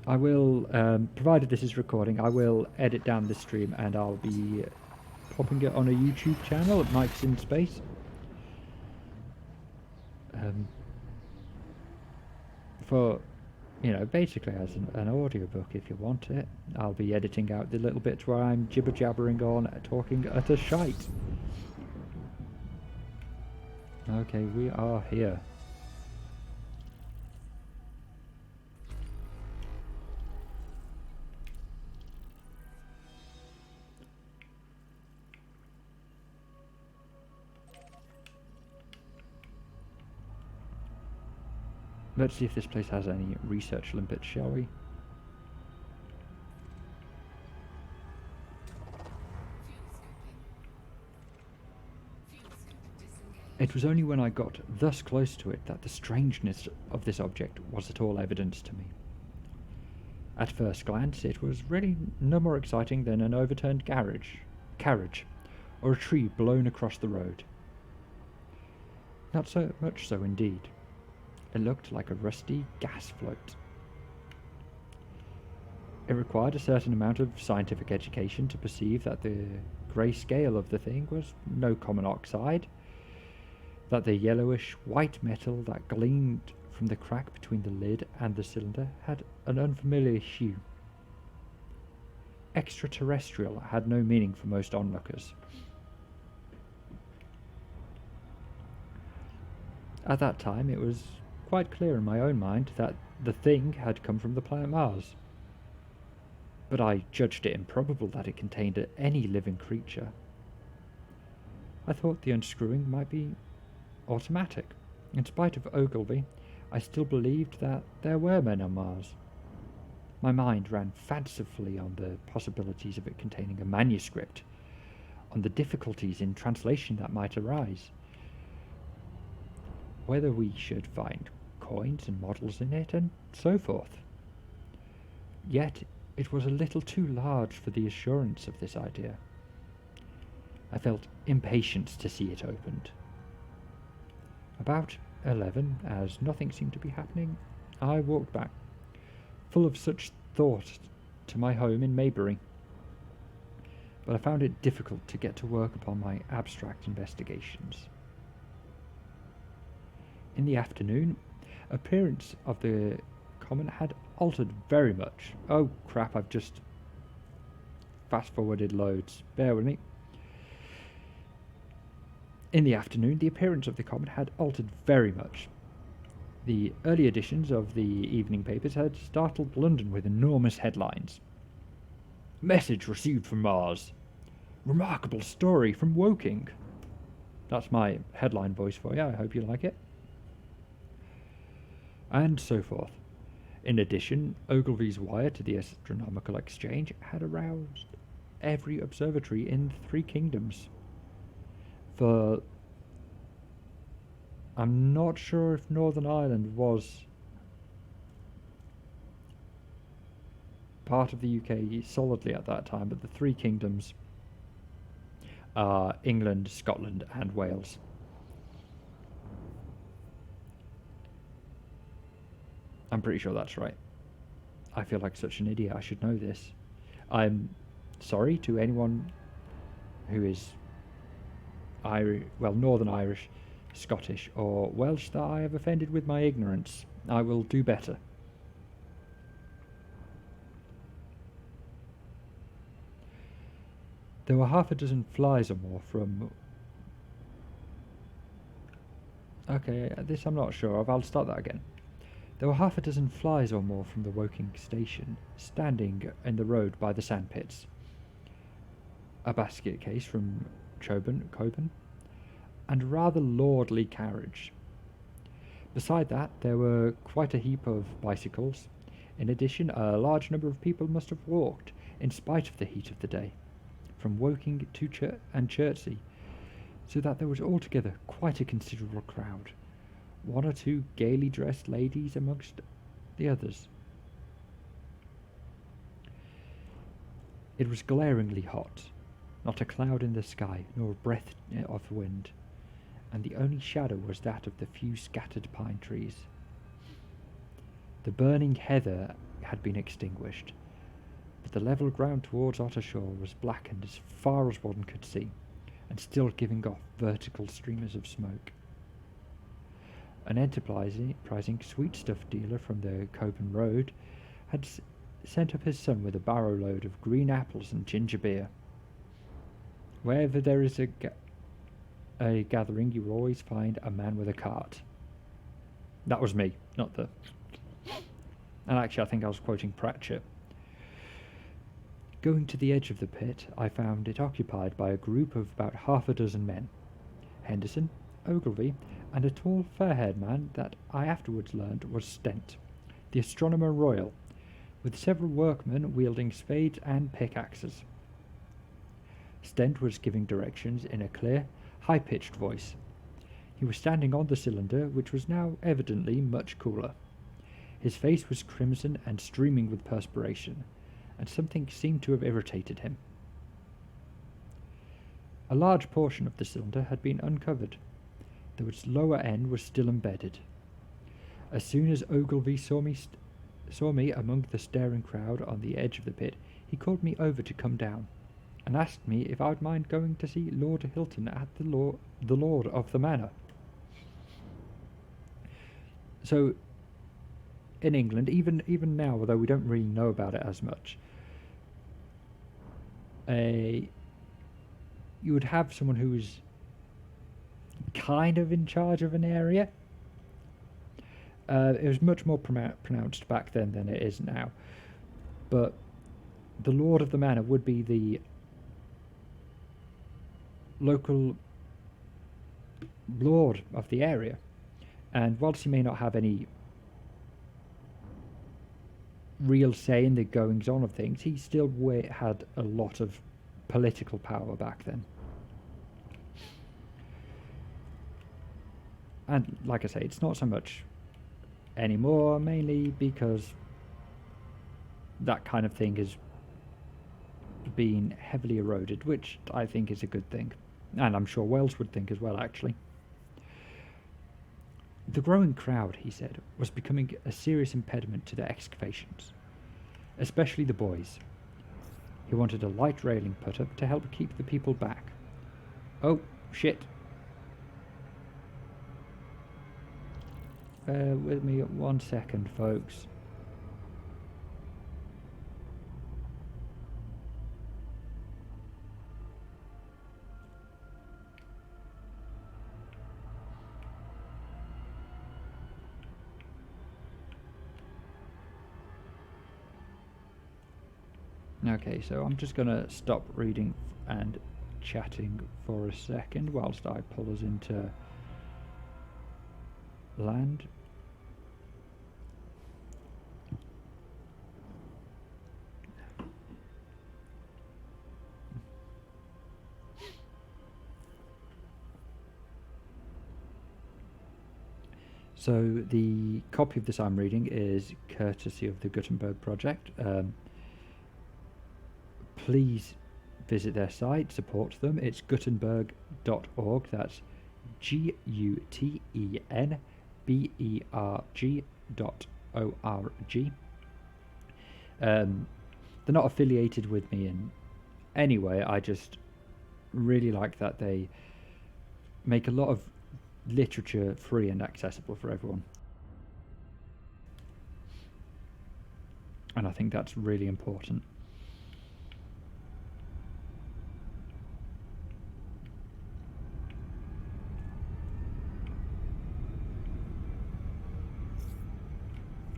I will, provided this is recording, I will edit down this stream and I'll be popping it on a YouTube channel at Mike's in Space. For, you know, basically as an audiobook if you want it. I'll be editing out the little bits where I'm jibber-jabbering on, talking utter shite. Okay, we are here. Let's see if this place has any research limpets, shall we? Fuel scoop disengaged. It was only when I got thus close to it that the strangeness of this object was at all evident to me. At first glance, it was really no more exciting than an overturned carriage, or a tree blown across the road. Not so much so indeed. It looked like a rusty gas float. It required a certain amount of scientific education to perceive that the grey scale of the thing was no common oxide, that the yellowish white metal that gleamed from the crack between the lid and the cylinder had an unfamiliar hue. Extraterrestrial had no meaning for most onlookers. At that time, it was quite clear in my own mind that the thing had come from the planet Mars. But I judged it improbable that it contained any living creature. I thought the unscrewing might be automatic. In spite of Ogilvy, I still believed that there were men on Mars. My mind ran fancifully on the possibilities of it containing a manuscript, on the difficulties in translation that might arise, whether we should find coins and models in it, and so forth. Yet it was a little too large for the assurance of this idea. I felt impatient to see it opened. About 11, as nothing seemed to be happening, I walked back, full of such thought, to my home in Maybury. But I found it difficult to get to work upon my abstract investigations. In the afternoon, appearance of the comet had altered very much. Oh crap, I've just fast-forwarded loads. Bear with me. In the afternoon, the appearance of the comet had altered very much. The early editions of the evening papers had startled London with enormous headlines. Message received from Mars. Remarkable story from Woking. That's my headline voice for you. I hope you like it. And so forth. In addition, Ogilvy's wire to the Astronomical Exchange had aroused every observatory in the Three Kingdoms. For I'm not sure if Northern Ireland was part of the UK solidly at that time, but the Three Kingdoms are England, Scotland, and Wales. I'm pretty sure that's right. I feel like such an idiot. I should know this. I'm sorry to anyone who is Northern Irish, Scottish, or Welsh that I have offended with my ignorance. I will do better. There were half a dozen flies or more from... Okay, this I'm not sure of. I'll start that again. There were half a dozen flies or more from the Woking station, standing in the road by the sandpits. A basket case from Coburn, and a rather lordly carriage. Beside that, there were quite a heap of bicycles. In addition, a large number of people must have walked, in spite of the heat of the day, from Woking to Chertsey, so that there was altogether quite a considerable crowd, one or two gaily dressed ladies amongst the others. It was glaringly hot, not a cloud in the sky, nor a breath of wind, and the only shadow was that of the few scattered pine trees. The burning heather had been extinguished, but the level ground towards Ottershaw was blackened as far as one could see, and still giving off vertical streamers of smoke. An enterprising sweetstuff dealer from the Coburn Road had sent up his son with a barrow load of green apples and ginger beer. Wherever there is a gathering, you will always find a man with a cart. That was me, not the... And actually, I think I was quoting Pratchett. Going to the edge of the pit, I found it occupied by a group of about half a dozen men. Henderson, Ogilvy, and a tall, fair-haired man that I afterwards learned was Stent, the Astronomer Royal, with several workmen wielding spades and pickaxes. Stent was giving directions in a clear, high-pitched voice. He was standing on the cylinder, which was now evidently much cooler. His face was crimson and streaming with perspiration, and something seemed to have irritated him. A large portion of the cylinder had been uncovered, though its lower end was still embedded. As soon as Ogilvy saw me saw me among the staring crowd on the edge of the pit, he called me over to come down, and asked me if I would mind going to see Lord Hilton at the Lord of the Manor. So, in England, even now, although we don't really know about it as much, you would have someone who is kind of in charge of an area. It was much more pronounced back then than it is now, but the Lord of the Manor would be the local lord of the area, and whilst he may not have any real say in the goings on of things, he still had a lot of political power back then. And like I say, it's not so much anymore, mainly because that kind of thing has been heavily eroded, which I think is a good thing, and I'm sure Wales would think as well, actually. The growing crowd, he said, was becoming a serious impediment to the excavations, especially the boys. He wanted a light railing put up to help keep the people back. Oh, shit. Bear with me 1 second, folks. Okay, so I'm just going to stop reading and chatting for a second whilst I pull us into land. So the copy of this I'm reading is courtesy of the Gutenberg Project. Please visit their site, support them. It's gutenberg.org. That's gutenberg.org. They're not affiliated with me in any way. I just really like that they make a lot of literature free and accessible for everyone. And I think that's really important.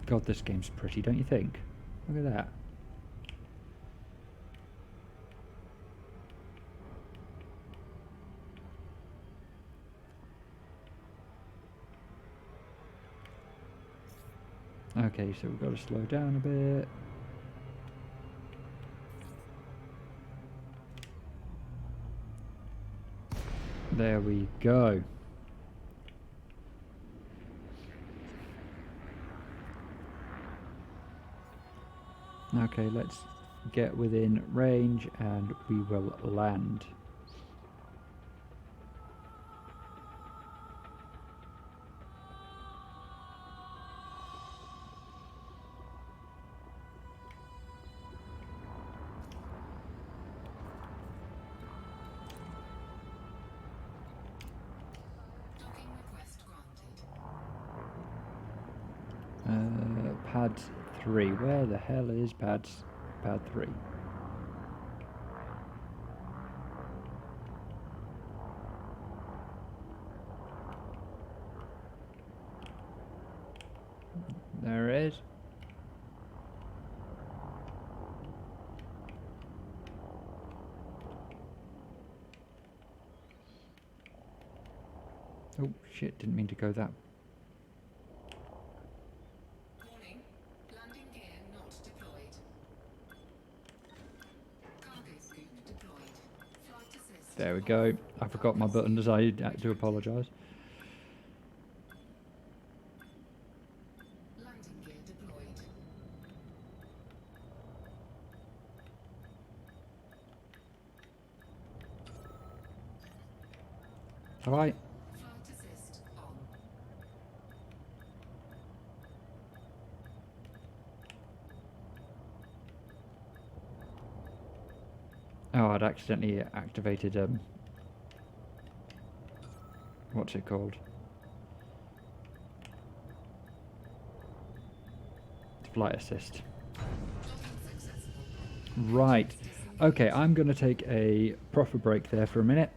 God, this game's pretty, don't you think? Look at that. Okay, so we've got to slow down a bit. There we go. Okay, let's get within range and we will land. Docking request granted. Pad 3. Where the hell is pad 3? There it is. Oh shit, didn't mean to go that. Warning, landing gear not deployed. Cargo scoop deployed. Flight assist. There we go. I forgot my buttons. I do apologise. Landing gear deployed. Alright. Flight assist on. accidentally activated what's it called? Flight assist. Right. Okay, I'm going to take a proper break there for a minute.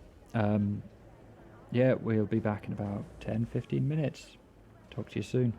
Yeah, we'll be back in about 10-15 minutes. Talk to you soon.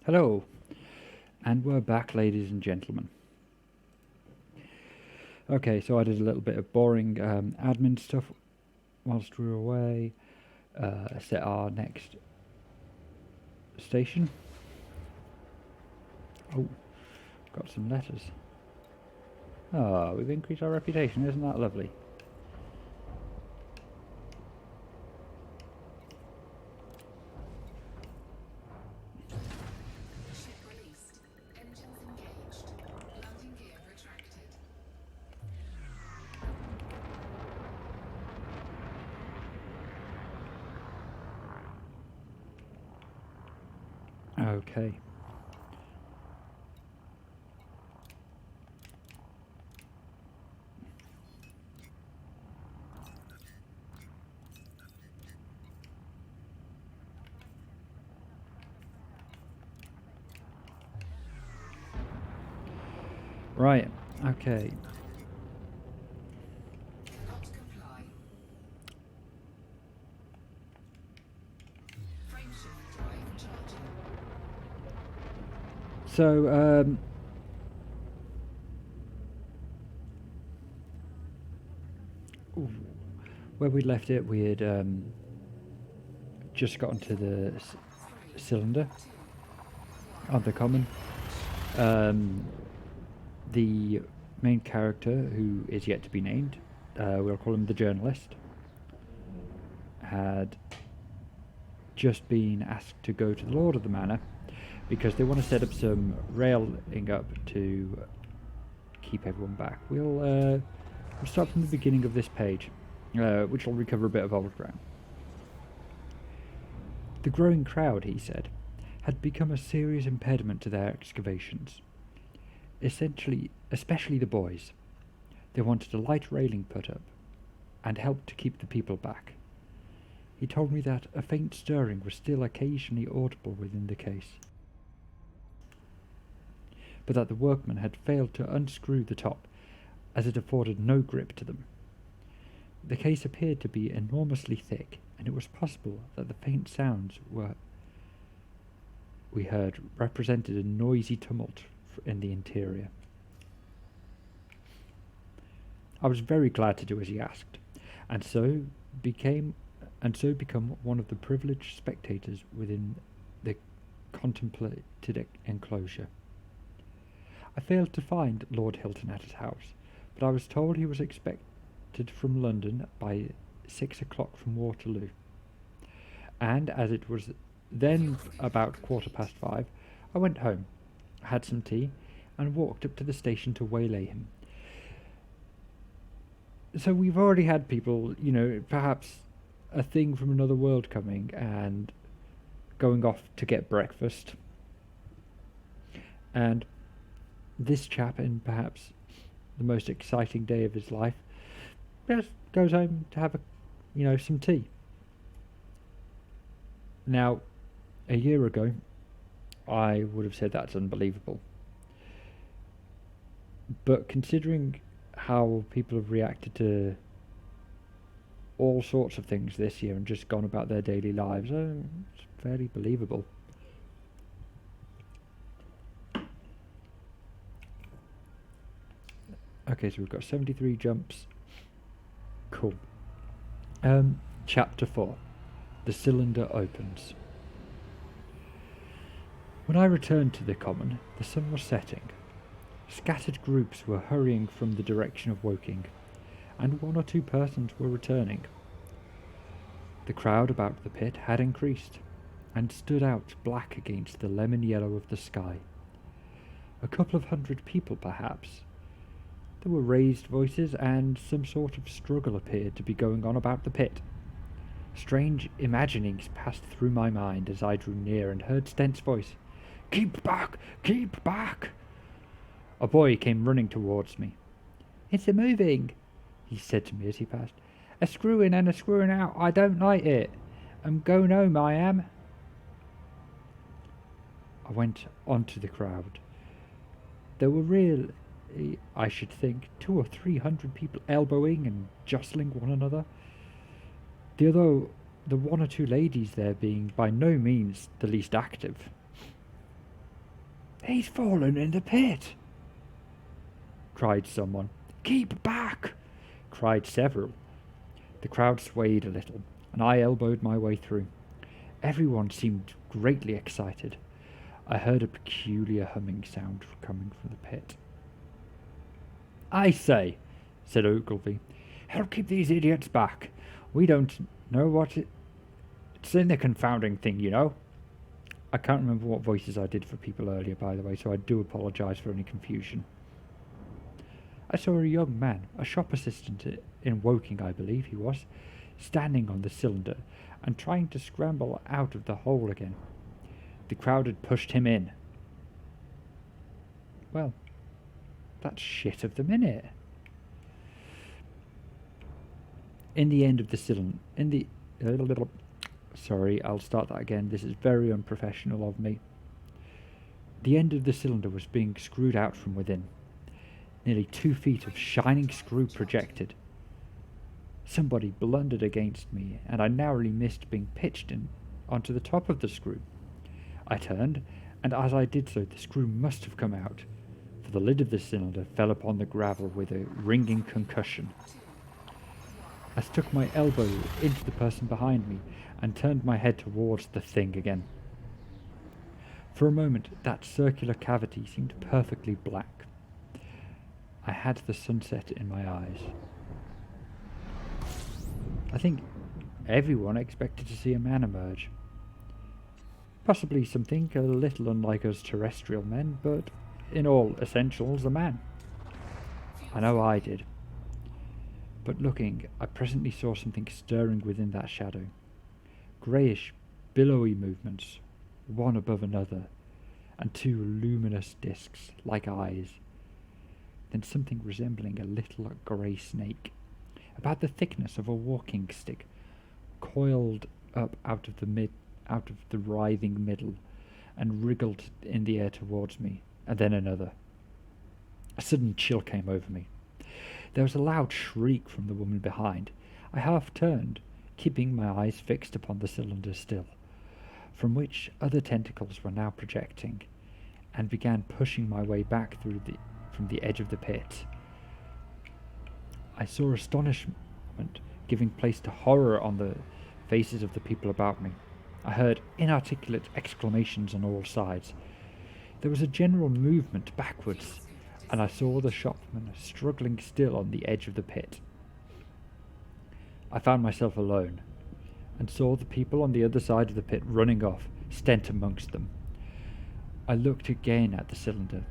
Hello, and we're back, ladies and gentlemen. Okay, so I did a little bit of boring admin stuff whilst we were away. Set our next station. Oh, got some letters. Oh, we've increased our reputation, isn't that lovely? Ship released. Engines engaged. Landing gear retracted. Okay. Right, okay. Cannot comply. Frameshift drive charging. So, where we left it, we had just gotten to the cylinder of the common. The main character, who is yet to be named, we'll call him the journalist, had just been asked to go to the Lord of the Manor because they want to set up some railing up to keep everyone back. We'll start from the beginning of this page, which will recover a bit of old ground. The growing crowd, he said, had become a serious impediment to their excavations. Especially the boys. They wanted a light railing put up, and helped to keep the people back. He told me that a faint stirring was still occasionally audible within the case, but that the workmen had failed to unscrew the top, as it afforded no grip to them. The case appeared to be enormously thick, and it was possible that the faint sounds we heard represented a noisy tumult in the interior. I was very glad to do as he asked, and so become one of the privileged spectators within the contemplated enclosure. I failed to find Lord Hilton at his house, but I was told he was expected from London by 6 o'clock from Waterloo, and as it was then about 5:15, I went home, had some tea, and walked up to the station to waylay him. So we've already had people, perhaps a thing from another world coming and going off to get breakfast. And this chap, in perhaps the most exciting day of his life, just goes home to have some tea. Now, a year ago, I would have said that's unbelievable. But considering how people have reacted to all sorts of things this year and just gone about their daily lives, it's fairly believable. Okay, so we've got 73 jumps. Cool. Chapter 4. The cylinder opens. When I returned to the common, the sun was setting. Scattered groups were hurrying from the direction of Woking, and 1 or 2 persons were returning. The crowd about the pit had increased, and stood out black against the lemon yellow of the sky. A couple of 100 people, perhaps. There were raised voices, and some sort of struggle appeared to be going on about the pit. Strange imaginings passed through my mind as I drew near and heard Stent's voice. "Keep back! Keep back!" A boy came running towards me. "It's a-moving," he said to me as he passed. "A screwing and a screwing out. I don't like it. I'm going home, I am." I went on to the crowd. There were really, I should think, 200 or 300 people elbowing and jostling one another. The 1 or 2 ladies there being by no means the least active. "He's fallen in the pit!" cried someone. "Keep back!" cried several. The crowd swayed a little, and I elbowed my way through. Everyone seemed greatly excited. I heard a peculiar humming sound coming from the pit. "I say," said Ogilvy, "help keep these idiots back. We don't know what it's in the confounding thing, you know." I can't remember what voices I did for people earlier, by the way, so I do apologise for any confusion. I saw a young man, a shop assistant in Woking, I believe he was, standing on the cylinder and trying to scramble out of the hole again. The crowd had pushed him in. Well, that's shit of them, innit? In the end of the cylinder, sorry, I'll start that again. This is very unprofessional of me. The end of the cylinder was being screwed out from within. Nearly 2 feet of shining screw projected. Somebody blundered against me, and I narrowly missed being pitched onto the top of the screw. I turned, and as I did so, the screw must have come out, for the lid of the cylinder fell upon the gravel with a ringing concussion. I stuck my elbow into the person behind me and turned my head towards the thing again. For a moment, that circular cavity seemed perfectly black. I had the sunset in my eyes. I think everyone expected to see a man emerge. Possibly something a little unlike us terrestrial men, but in all essentials a man. I know I did. But looking, I presently saw something stirring within that shadow. Greyish, billowy movements, one above another, and 2 luminous discs, like eyes. Then something resembling a little grey snake, about the thickness of a walking stick, coiled up out of the writhing middle, and wriggled in the air towards me, and then another. A sudden chill came over me. There was a loud shriek from the woman behind. I half turned, keeping my eyes fixed upon the cylinder still, from which other tentacles were now projecting, and began pushing my way back from the edge of the pit. I saw astonishment giving place to horror on the faces of the people about me. I heard inarticulate exclamations on all sides. There was a general movement backwards, and I saw the shopman struggling still on the edge of the pit. I found myself alone, and saw the people on the other side of the pit running off, Stent amongst them. I looked again at the cylinder,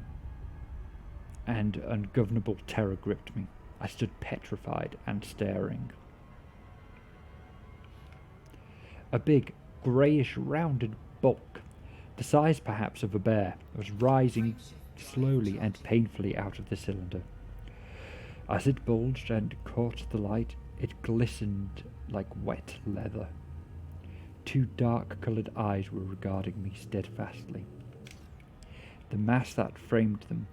and ungovernable terror gripped me. I stood petrified and staring. A big, greyish rounded bulk, the size perhaps of a bear, was rising slowly and painfully out of the cylinder. As it bulged and caught the light, it glistened like wet leather. 2 dark-coloured eyes were regarding me steadfastly. The mass that framed them,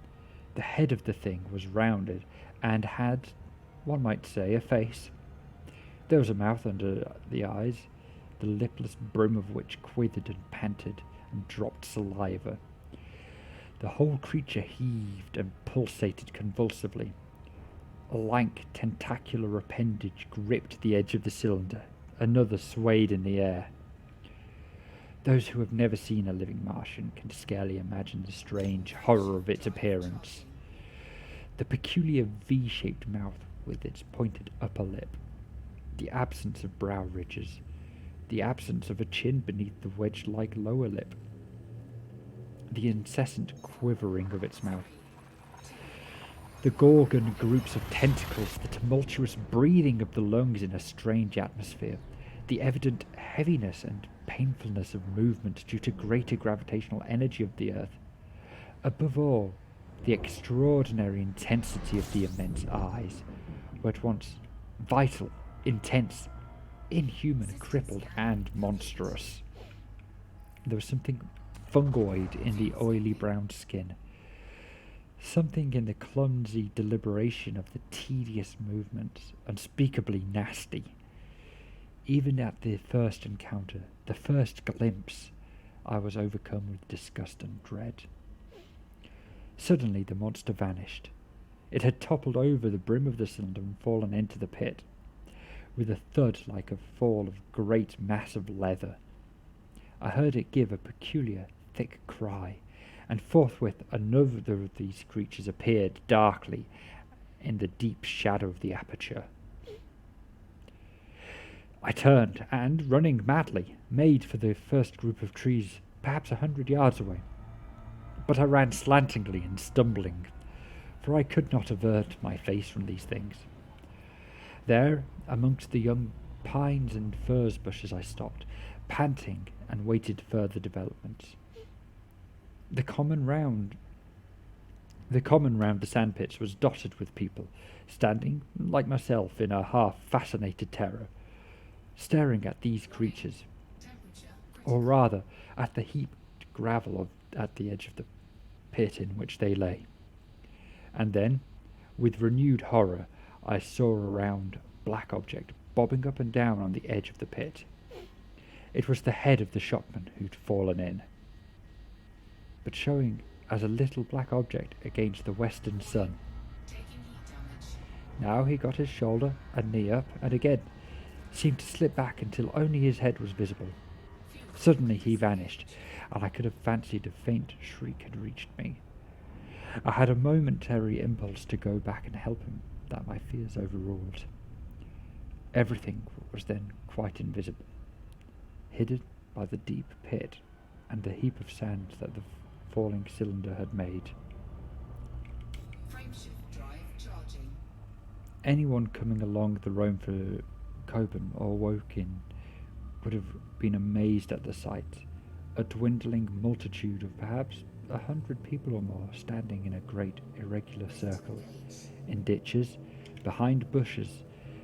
the head of the thing, was rounded and had, one might say, a face. There was a mouth under the eyes, the lipless brim of which quivered and panted and dropped saliva. The whole creature heaved and pulsated convulsively. A lank, tentacular appendage gripped the edge of the cylinder. Another swayed in the air. Those who have never seen a living Martian can scarcely imagine the strange horror of its appearance. The peculiar V-shaped mouth with its pointed upper lip, the absence of brow ridges, the absence of a chin beneath the wedge-like lower lip, the incessant quivering of its mouth, the gorgon groups of tentacles, the tumultuous breathing of the lungs in a strange atmosphere, the evident heaviness and painfulness of movement due to greater gravitational energy of the Earth. Above all, the extraordinary intensity of the immense eyes, were at once vital, intense, inhuman, crippled, and monstrous. There was something fungoid in the oily brown skin, something in the clumsy deliberation of the tedious movements, unspeakably nasty. Even at the first encounter, the first glimpse, I was overcome with disgust and dread. Suddenly the monster vanished. It had toppled over the brim of the cylinder and fallen into the pit, with a thud like a fall of great mass of leather. I heard it give a peculiar, thick cry, and forthwith another of these creatures appeared darkly in the deep shadow of the aperture. I turned and, running madly, made for the first group of trees, perhaps 100 yards away. But I ran slantingly and stumbling, for I could not avert my face from these things. There, amongst the young pines and furze bushes, I stopped, panting, and waited further developments. The common round the sandpits was dotted with people, standing, like myself, in a half-fascinated terror, staring at these creatures, or rather at the heaped gravel at the edge of the pit in which they lay. And then, with renewed horror, I saw a round black object bobbing up and down on the edge of the pit. It was the head of the shopman who'd fallen in, but showing as a little black object against the western sun. Now he got his shoulder and knee up, and again seemed to slip back until only his head was visible. Suddenly he vanished, and I could have fancied a faint shriek had reached me. I had a momentary impulse to go back and help him, that my fears overruled. Everything was then quite invisible, hidden by the deep pit and the heap of sand that the falling cylinder had made. Frameshift drive charging. Anyone coming along the road for Coburn or Woking would have been amazed at the sight. A dwindling multitude of perhaps 100 people or more standing in a great irregular circle, in ditches, behind bushes,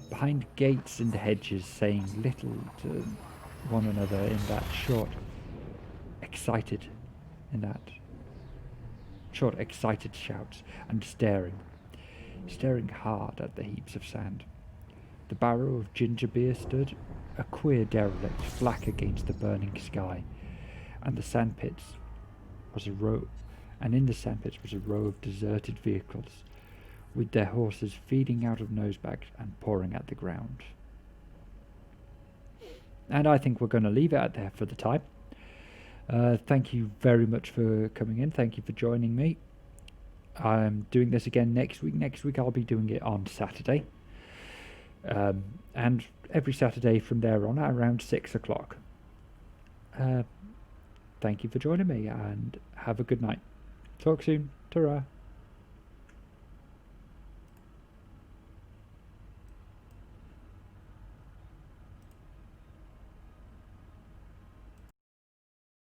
behind gates and hedges, saying little to one another in that short, excited shouts, and staring hard at the heaps of sand. The barrow of ginger beer stood, a queer derelict, black against the burning sky, and in the sandpits was a row of deserted vehicles, with their horses feeding out of nosebags and pawing at the ground. And I think we're going to leave it at there for the time. Thank you very much for coming in. Thank you for joining me. I'm doing this again next week. Next week I'll be doing it on Saturday. And every Saturday from there on at around 6 o'clock. Thank you for joining me, and have a good night. Talk soon. Ta-ra.